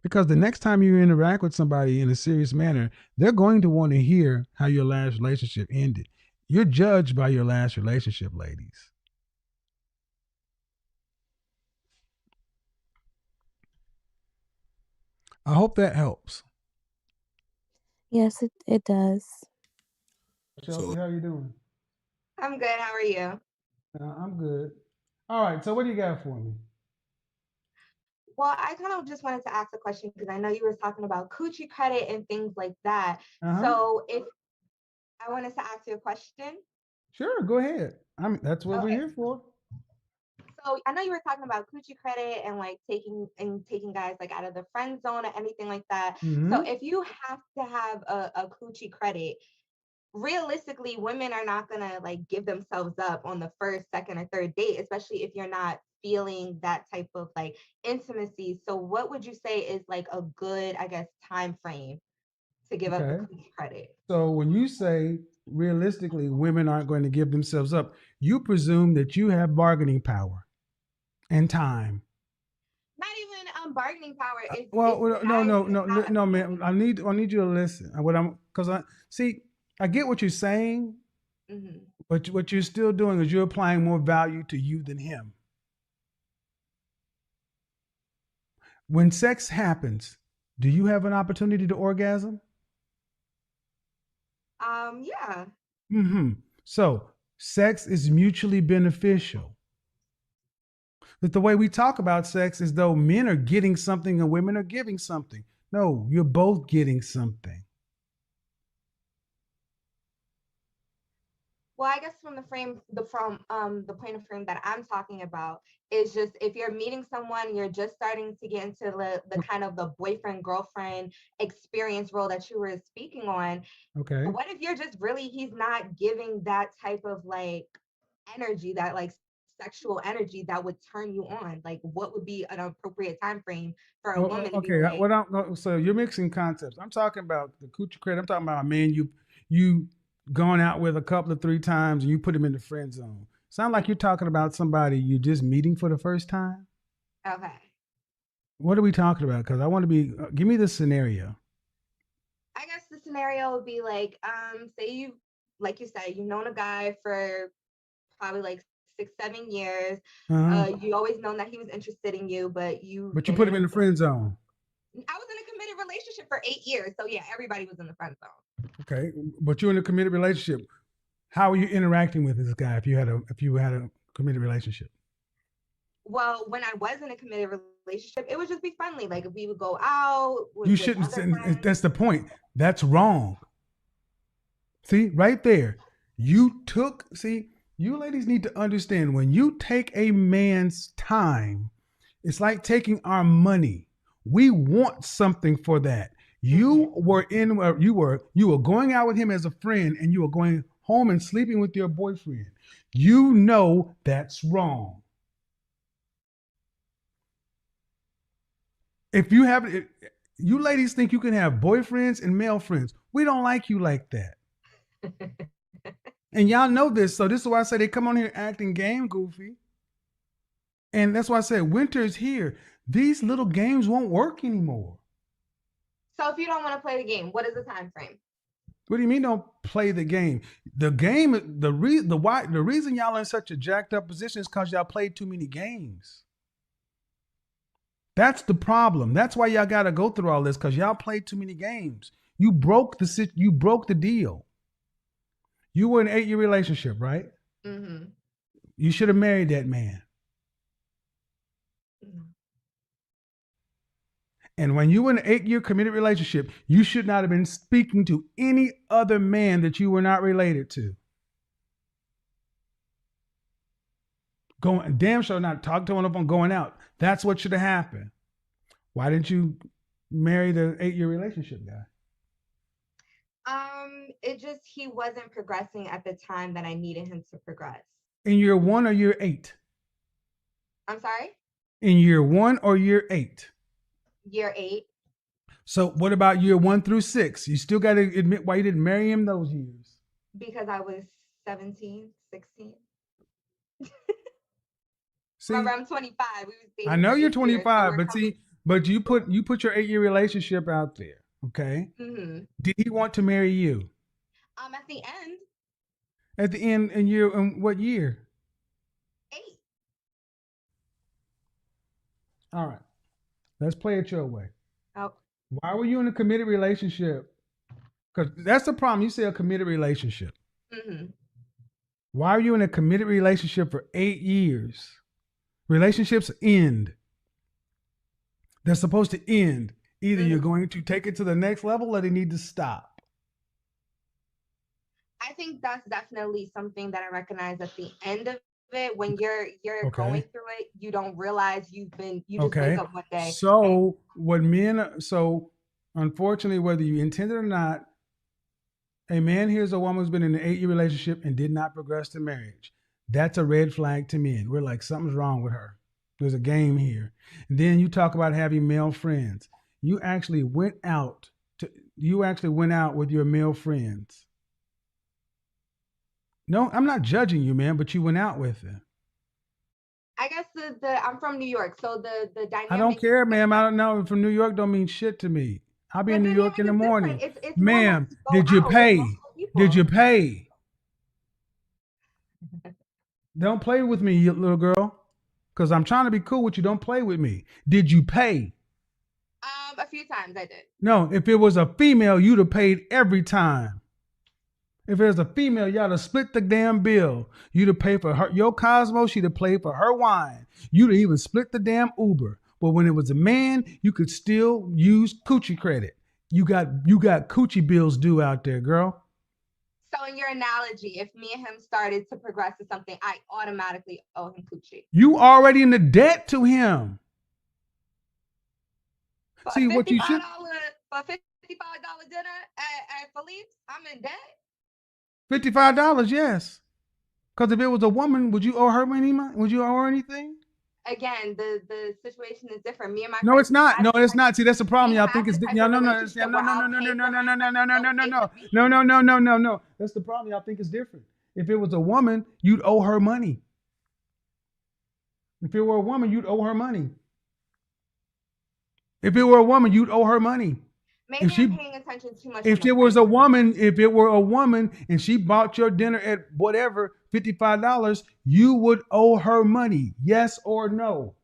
Because the next time you interact with somebody in a serious manner, they're going to want to hear how your last relationship ended. You're judged by your last relationship, ladies. I hope that helps. Yes, it does. Chelsea, how you doing? I'm good. How are you? I'm good. All right. So what do you got for me? Well, I kind of just wanted to ask a question because I know you were talking about coochie credit and things like that. So if I wanted to ask you a question. Sure, go ahead. That's what we're here for. So I know you were talking about coochie credit and like taking guys like out of the friend zone or anything like that. So if you have to have a coochie credit, realistically, women are not gonna like give themselves up on the first, second, or third date, especially if you're not feeling that type of like intimacy. So what would you say is like a good, I guess, time frame to give up the coochie credit? So when you say realistically women aren't going to give themselves up, you presume that you have bargaining power and time. Not even bargaining power. No, man. I need you to listen. I get what you're saying, but what you're still doing is you're applying more value to you than him. When sex happens, do you have an opportunity to orgasm? Yeah. So sex is mutually beneficial. But the way we talk about sex is though men are getting something and women are giving something. No, you're both getting something. Well, I guess from the point of frame that I'm talking about is just if you're meeting someone, you're just starting to get into the kind of the boyfriend girlfriend experience role that you were speaking on. Okay. What if you're just really he's not giving that type of like energy, that like sexual energy that would turn you on? Like, what would be an appropriate time frame for a woman to be Okay. like, So you're mixing concepts. I'm talking about the coochie credit. I'm talking about a man you gone out with a couple of 3 times and you put him in the friend zone. Sound like you're talking about somebody you're just meeting for the first time. okay. What are we talking about? Because I want to be. Give me the scenario. I guess the scenario would be like, say you, like you said, you've known a guy for probably like 6-7 years. You always known that he was interested in you, but you put him in the friend zone. I was in a committed relationship for 8 years, so yeah, everybody was in the friend zone. Okay, but you're in a committed relationship. How are you interacting with this guy if you had a committed relationship? Well, when I was in a committed relationship, it would just be friendly. Like if we would go out. You shouldn't. That's the point. That's wrong. See, right there. You ladies need to understand when you take a man's time, it's like taking our money. We want something for that. You were going out with him as a friend and you were going home and sleeping with your boyfriend. You know that's wrong. If you ladies think you can have boyfriends and male friends, we don't like you like that. And y'all know this. So this is why I say they come on here acting game goofy. And that's why I said winter is here. These little games won't work anymore. So if you don't want to play the game, what is the time frame? What do you mean don't play the game? The game, the reason y'all in such a jacked up position is because y'all played too many games. That's the problem. That's why y'all got to go through all this, because y'all played too many games. You broke the deal. You were in an 8-year relationship, right? Mm-hmm. You should have married that man. Mm-hmm. And when you were in an 8-year committed relationship, you should not have been speaking to any other man that you were not related to. Damn sure not talk to one up on going out. That's what should have happened. Why didn't you marry the 8-year relationship guy? It just, he wasn't progressing at the time that I needed him to progress. In year 1 or year 8? I'm sorry? In year 1 or year 8? Year 8. So what about year 1 through 6? You still got to admit why you didn't marry him those years. Because I was 17, 16. See, remember, I'm 25. We was dating I know you're 25, years, but you put your 8-year relationship out there. Okay. Mm-hmm. Did he want to marry you? At the end. At the end in what year? 8. All right. Let's play it your way. Oh. Why were you in a committed relationship? Because that's the problem. You say a committed relationship. Mm-hmm. Why are you in a committed relationship for 8 years? Relationships end. They're supposed to end. Either you're going to take it to the next level or they need to stop. I think that's definitely something that I recognize at the end of it. When you're going through it, you don't realize you just wake up one day. So unfortunately, whether you intend it or not, a man hears a woman who's been in an 8-year relationship and did not progress to marriage. That's a red flag to men. We're like, something's wrong with her. There's a game here. And then you talk about having male friends. You actually went out with your male friends. No, I'm not judging you, man, but you went out with them. I guess I'm from New York, so the dynamic. I don't care, ma'am. I don't know. From New York don't mean shit to me. I'll be in New York in the morning. It's ma'am, did you pay? Did you pay? Don't play with me, you little girl. Because I'm trying to be cool with you. Don't play with me. Did you pay? A few times I did. No, if it was a female, you'd have paid every time. If it was a female, y'all to split the damn bill. You'd have paid for her your Cosmo. She'd have paid for her wine. You'd have even split the damn Uber. But when it was a man, you could still use coochie credit. You got coochie bills due out there, girl. So in your analogy, if me and him started to progress to something, I automatically owe him coochie. You already in the debt to him. For See what you should. For $55 dinner at Philippe's, I'm in debt. $55, yes. Because if it was a woman, would you owe her any money? Would you owe her anything? Again, the situation is different. Me and my No, it's not. No, it's not. See, that's the problem. we Y'all have think it's the type no, of no, no, relationship no, where no, I'll no, no, pay no, for no, my no, no, no, no, friends, no, they'll no, pay for me. no, no, no, no, no, no. That's the problem. Y'all think it's different. If it was a woman, you'd owe her money. If it were a woman, you'd owe her money. If it were a woman, you'd owe her money. Maybe I'm paying attention too much. If it was a woman, if it were a woman and she bought your dinner at whatever, $55, you would owe her money. Yes or no?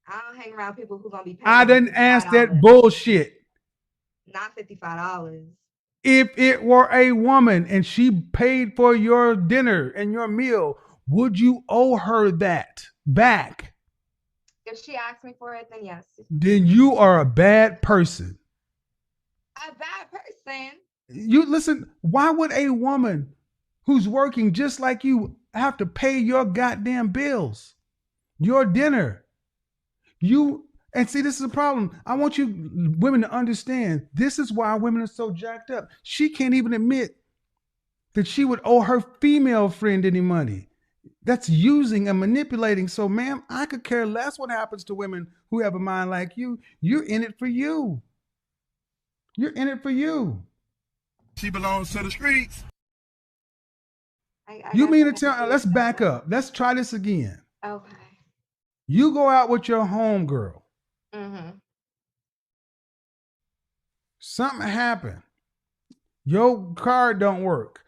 I don't hang around people who gonna be paying. I didn't ask that bullshit. Not $55. If it were a woman and she paid for your dinner and your meal, would you owe her that back? If she asked me for it, then yes. Then you are a bad person. A bad person? You listen, why would a woman who's working just like you have to pay your goddamn bills, your dinner? And see, this is a problem. I want you women to understand this is why women are so jacked up. She can't even admit that she would owe her female friend any money. That's using and manipulating. So, ma'am, I could care less what happens to women who have a mind like you. You're in it for you. You're in it for you. She belongs to the streets. You mean to tell? Let's back up. Let's try this again. Okay. You go out with your homegirl. Mm-hmm. Something happened. Your card don't work.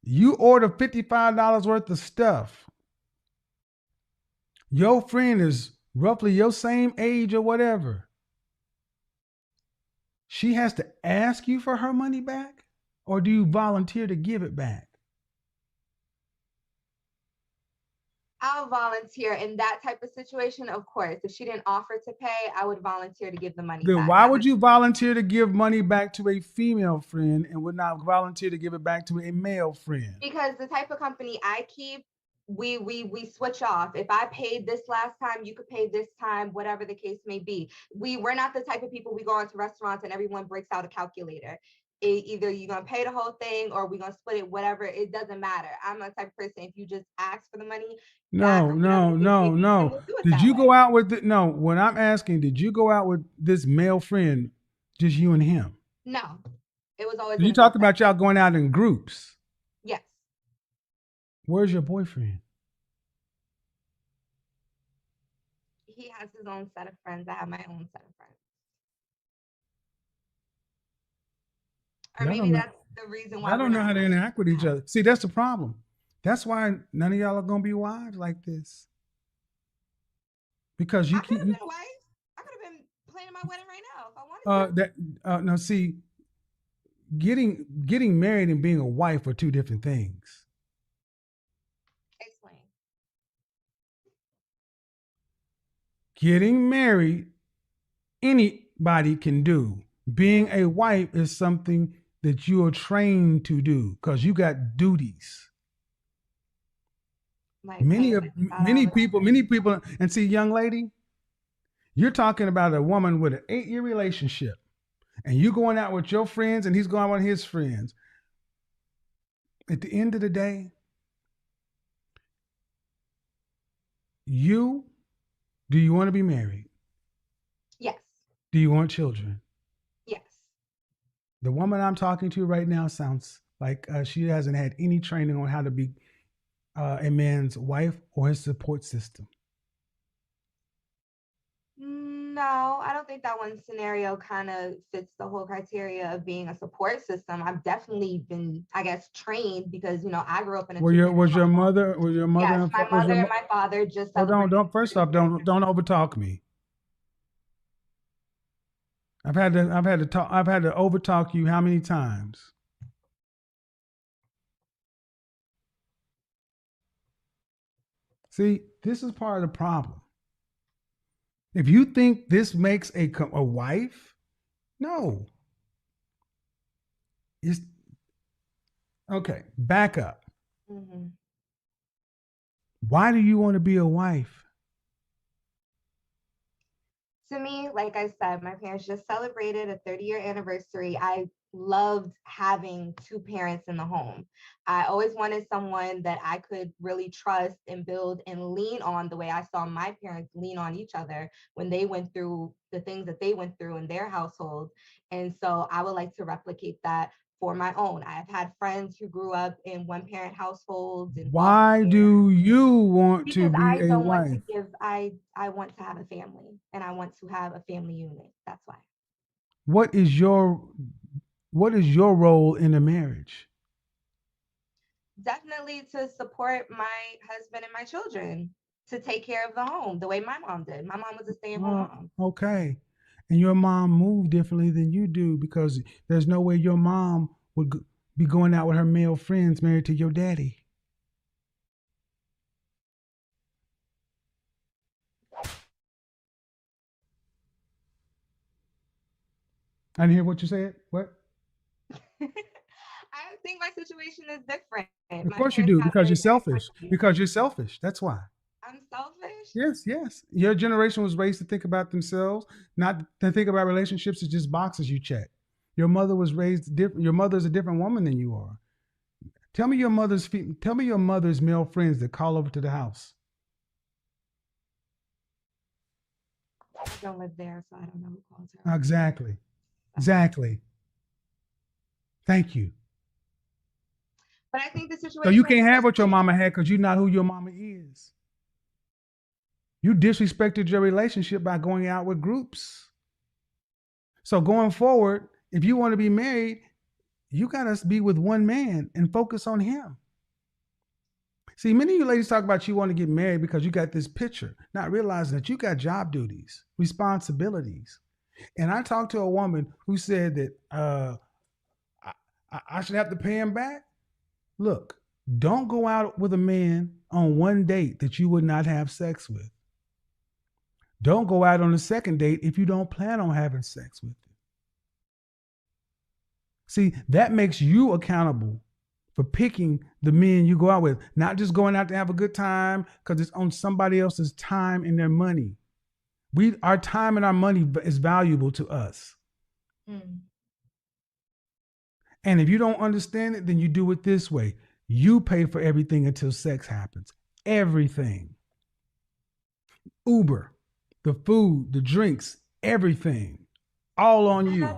You order $55 worth of stuff. Your friend is roughly your same age or whatever. She has to ask you for her money back, or do you volunteer to give it back? I'll volunteer in that type of situation, of course. If she didn't offer to pay, I would volunteer to give the money back. Then why would you volunteer to give money back to a female friend and would not volunteer to give it back to a male friend? Because the type of company I keep, we switch off. If I paid this last time, you could pay this time, whatever the case may be. We're not the type of people we go into restaurants and everyone breaks out a calculator. Either you're gonna pay the whole thing or we're gonna split it, whatever. It doesn't matter. I'm a type of person, if you just ask for the money. No. Did you go out with no, when I'm asking, did you go out with this male friend, just you and him? No. It was always. You talked about y'all going out in groups. Yes. Where's your boyfriend? He has his own set of friends. I have my own set of friends. Or maybe that's the reason why. I don't know how to interact with each other. See, that's the problem. That's why none of y'all are gonna be wives like this. Because you could have been a wife. I could have been planning my wedding right now if I wanted to. No, see, getting married and being a wife are two different things. Explain. Getting married, anybody can do. Being a wife is something that you are trained to do because you got duties. Like many people, and see, young lady, you're talking about a woman with an 8-year relationship, and you going out with your friends, and he's going out with his friends. At the end of the day, do you want to be married? Yes. Do you want children? Yes. The woman I'm talking to right now sounds like she hasn't had any training on how to be a man's wife or his support system. No, I don't think that one scenario kind of fits the whole criteria of being a support system. I've definitely been, I guess, trained because, I grew up in a. Was your mother? Yes, my mother and my father just. Oh, don't. First off, don't overtalk me. I've had to overtalk you how many times? See, this is part of the problem. If you think this makes a wife, no. It's okay. Back up. Mm-hmm. Why do you want to be a wife? To me, like I said, my parents just celebrated a 30-year anniversary. I loved having two parents in the home. I always wanted someone that I could really trust and build and lean on the way I saw my parents lean on each other when they went through the things that they went through in their household. And so I would like to replicate that for my own. I've had friends who grew up in one-parent households in foster Why care. do you want to Because be I a don't want to wife? give, I want to have a family and I want to have a family unit. That's why. What is your role in a marriage? Definitely to support my husband and my children, to take care of the home the way my mom did. My mom was a stay-at-home mom. Okay. And your mom moved differently than you do because there's no way your mom would be going out with her male friends married to your daddy. I didn't hear what you said. What? I think my situation is different. Of My course you parents do, got because you're married very selfish. quickly. Because you're selfish. That's why. I'm selfish. Yes, yes. Your generation was raised to think about themselves, not to think about relationships as just boxes you check. Your mother was raised different. Your mother's a different woman than you are. Tell me your mother's male friends that call over to the house. I don't live there, so I don't know who calls her. Exactly. Exactly. Thank you. But I think the situation. So you can't have what your mama had because you're not who your mama is. You disrespected your relationship by going out with groups. So going forward, if you want to be married, you got to be with one man and focus on him. See, many of you ladies talk about you want to get married because you got this picture, not realizing that you got job duties, responsibilities. And I talked to a woman who said that I should have to pay him back. Look, don't go out with a man on one date that you would not have sex with. Don't go out on a second date if you don't plan on having sex with him. See, that makes you accountable for picking the men you go out with, not just going out to have a good time because it's on somebody else's time and their money. Our time and our money is valuable to us. Mm. And if you don't understand it, then you do it this way. You pay for everything until sex happens. Everything. Uber, the food, the drinks, everything. All on you.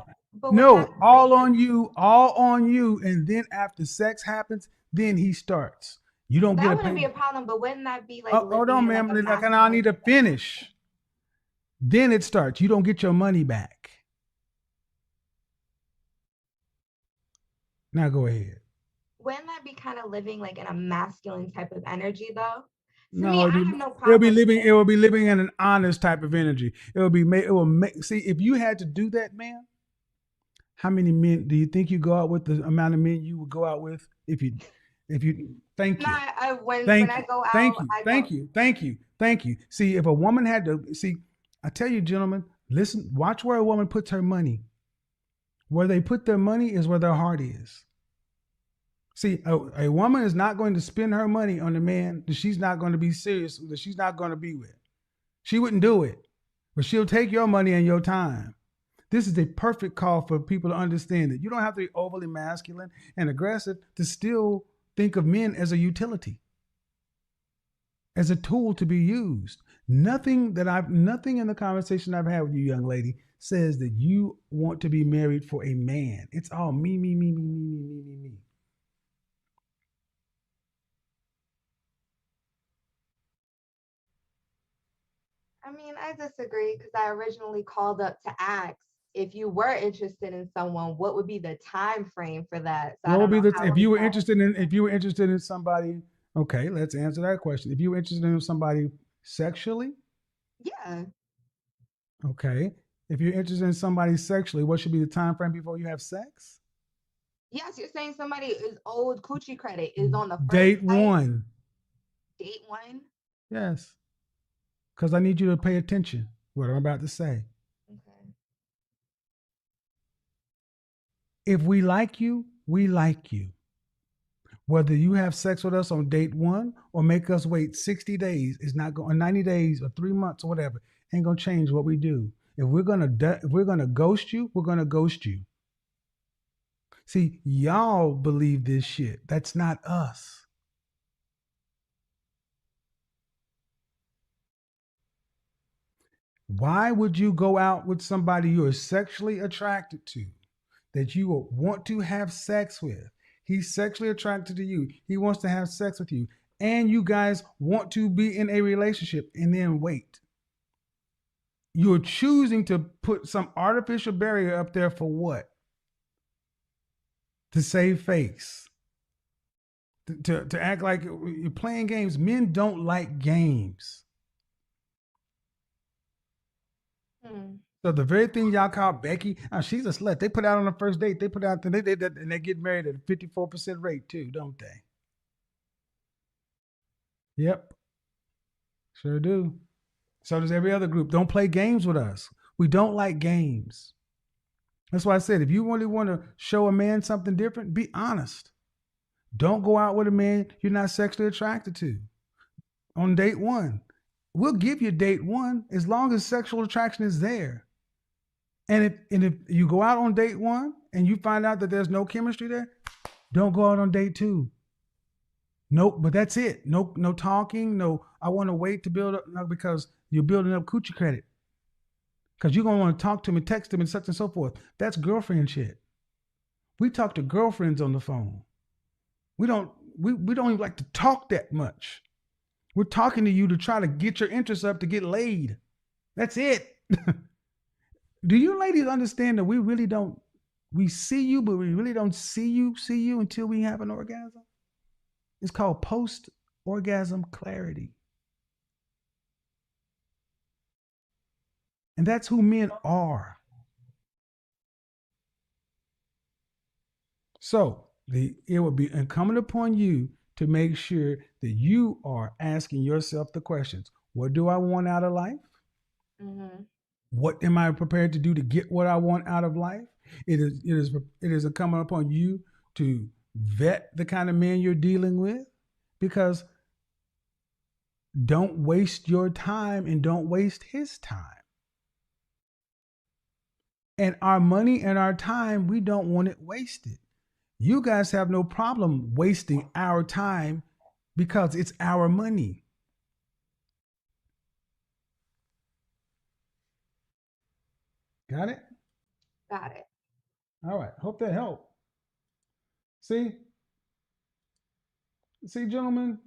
No, all on you. And then after sex happens, then he starts. You don't get that wouldn't be a problem, but wouldn't that be like hold on, ma'am. I need to finish. Then it starts. You don't get your money back. Now go ahead. Wouldn't that be kind of living like in a masculine type of energy though? No, I have no problem. It will be living in an honest type of energy. See, if you had to do that, ma'am, how many men do you think you go out with, the amount of men you would go out with if you thank you. When I go out, thank you. See, if a woman had to I tell you, gentlemen, listen, watch where a woman puts her money. Where they put their money is where their heart is. See, a woman is not going to spend her money on a man that she's not going to be serious, that she's not going to be with. She wouldn't do it, but she'll take your money and your time. This is a perfect call for people to understand that you don't have to be overly masculine and aggressive to still think of men as a utility, as a tool to be used. Nothing in the conversation I've had with you, young lady, says that you want to be married for a man. It's all me. I mean, I disagree because I originally called up to ask if you were interested in someone, what would be the time frame for that? So if you were interested in somebody, okay, let's answer that question. If you were interested in somebody sexually? Yeah. Okay. If you're interested in somebody sexually, what should be the time frame before you have sex? Yes, you're saying somebody is old coochie credit is on the first date one. Date one? Yes. Because I need you to pay attention what I'm about to say. Okay. If we like you, we like you. Whether you have sex with us on date 1 or make us wait 60 days, is not going, 90 days or 3 months or whatever, ain't gonna change what we do. If we're gonna ghost you, we're gonna ghost you. See, y'all believe this shit. That's not us. Why would you go out with somebody you are sexually attracted to, that you will want to have sex with? He's sexually attracted to you. He wants to have sex with you. And you guys want to be in a relationship and then wait. You're choosing to put some artificial barrier up there for what? To save face. To act like you're playing games. Men don't like games. So the very thing y'all call Becky, she's a slut. They put out on the first date. They put out and they get married at a 54% rate too, don't they? Yep, sure do. So does every other group. Don't play games with us. We don't like games. That's why I said, if you really want to show a man something different, be honest. Don't go out with a man you're not sexually attracted to on date 1. We'll give you date 1 as long as sexual attraction is there. And if you go out on date 1 and you find out that there's no chemistry there, don't go out on date 2. Nope, but that's it. No talking. No, I want to wait to build up, no, because you're building up coochie credit. Because you're gonna want to talk to me, text him, and such and so forth. That's girlfriend shit. We talk to girlfriends on the phone. We don't even like to talk that much. We're talking to you to try to get your interest up to get laid. That's it. Do you ladies understand that we see you, but we really don't see you until we have an orgasm? It's called post-orgasm clarity. And that's who men are. So it would be incumbent upon you to make sure that you are asking yourself the questions. What do I want out of life? Mm-hmm. What am I prepared to do to get what I want out of life? It is incumbent upon you to vet the kind of man you're dealing with, because don't waste your time and don't waste his time. And our money and our time, we don't want it wasted. You guys have no problem wasting our time because it's our money. Got it? Got it. All right. Hope that helped. See, gentlemen,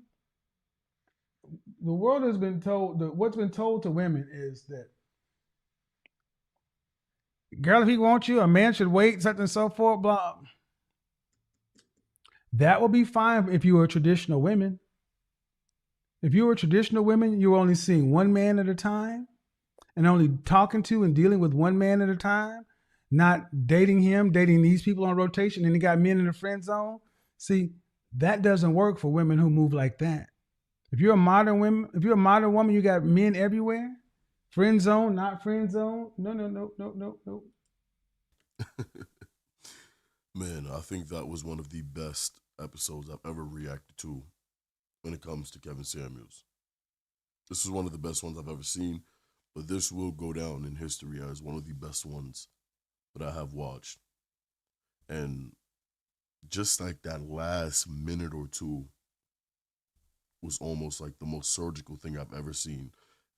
the world has been told, what's been told to women is that, girl, if he wants you, a man should wait, such and so forth, blah. That will be fine if you were traditional women. If you were traditional women, you were only seeing one man at a time and only talking to and dealing with one man at a time, not dating him, dating these people on rotation, and you got men in the friend zone. See, that doesn't work for women who move like that. If you're a modern woman, you got men everywhere. Friend zone, not friend zone. No. Man, I think that was one of the best episodes I've ever reacted to when it comes to Kevin Samuels. This is one of the best ones I've ever seen, but this will go down in history as one of the best ones that I have watched. And just like that last minute or two was almost like the most surgical thing I've ever seen.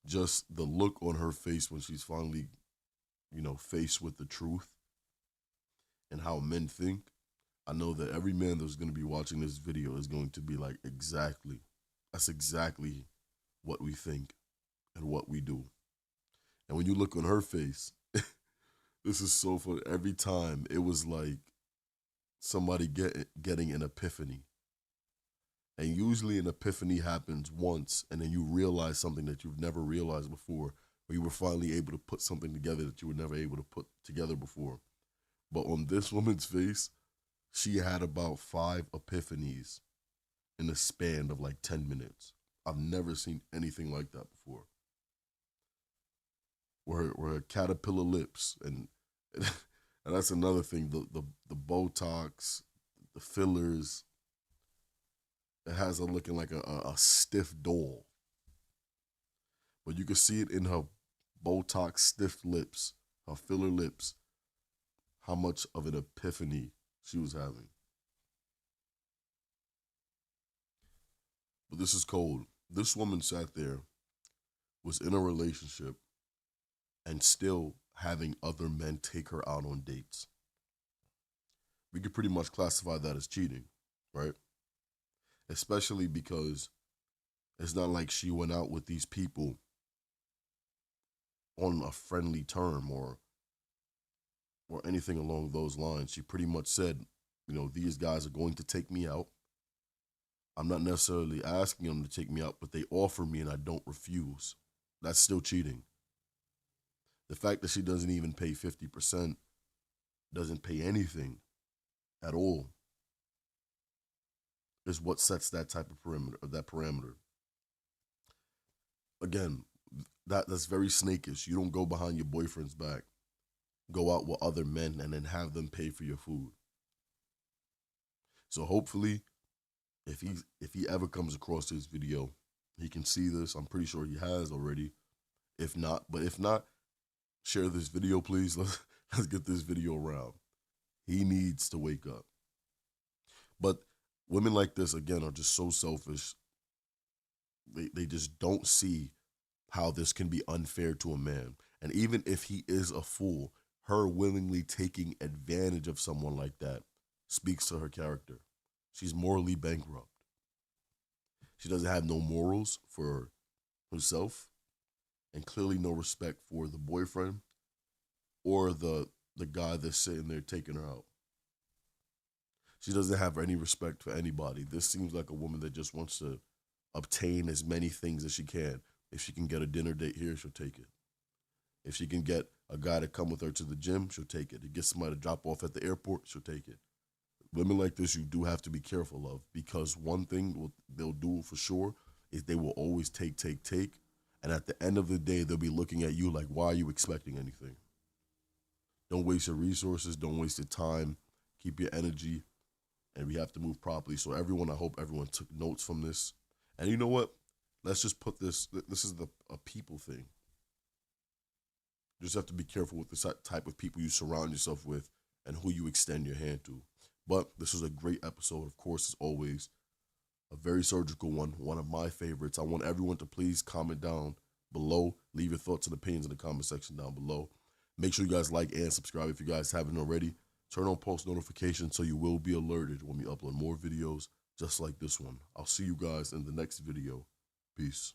Just the look on her face when she's finally, faced with the truth and how men think. I know that every man that's going to be watching this video is going to be like, that's exactly what we think and what we do. And when you look on her face, this is so funny. Every time it was like somebody getting an epiphany. And usually an epiphany happens once, and then you realize something that you've never realized before, or you were finally able to put something together that you were never able to put together before. But on this woman's face, she had about 5 epiphanies in the span of like 10 minutes. I've never seen anything like that before. Where caterpillar lips and and that's another thing. The Botox, the fillers. It has her looking like a stiff doll. But you can see it in her Botox stiff lips, her filler lips, how much of an epiphany she was having. But this is cold. This woman sat there, was in a relationship, and still having other men take her out on dates. We could pretty much classify that as cheating, right? Especially because it's not like she went out with these people on a friendly term or anything along those lines. She pretty much said, you know, these guys are going to take me out. I'm not necessarily asking them to take me out, but they offer me and I don't refuse. That's still cheating. The fact that she doesn't even pay 50%, doesn't pay anything at all, is what sets that type of parameter. Again, that's very snakish. You don't go behind your boyfriend's back, go out with other men, and then have them pay for your food. So hopefully, if he ever comes across this video, he can see this. I'm pretty sure he has already. If not, share this video, please. Let's get this video around. He needs to wake up. But women like this, again, are just so selfish. They just don't see how this can be unfair to a man. And even if he is a fool, her willingly taking advantage of someone like that speaks to her character. She's morally bankrupt. She doesn't have no morals for herself and clearly no respect for the boyfriend or the guy that's sitting there taking her out. She doesn't have any respect for anybody. This seems like a woman that just wants to obtain as many things as she can. If she can get a dinner date here, she'll take it. If she can get a guy to come with her to the gym, she'll take it. To get somebody to drop off at the airport, she'll take it. Women like this, you do have to be careful of, because one thing they'll do for sure is they will always take. And at the end of the day, they'll be looking at you like, why are you expecting anything? Don't waste your resources. Don't waste your time. Keep your energy. And we have to move properly. So everyone, I hope everyone took notes from this. And you know what? Let's just put this is a people thing. You just have to be careful with the type of people you surround yourself with and who you extend your hand to. But this was a great episode, of course, as always. A very surgical one of my favorites. I want everyone to please comment down below. Leave your thoughts and opinions in the comment section down below. Make sure you guys like and subscribe if you guys haven't already. Turn on post notifications so you will be alerted when we upload more videos just like this one. I'll see you guys in the next video. Peace.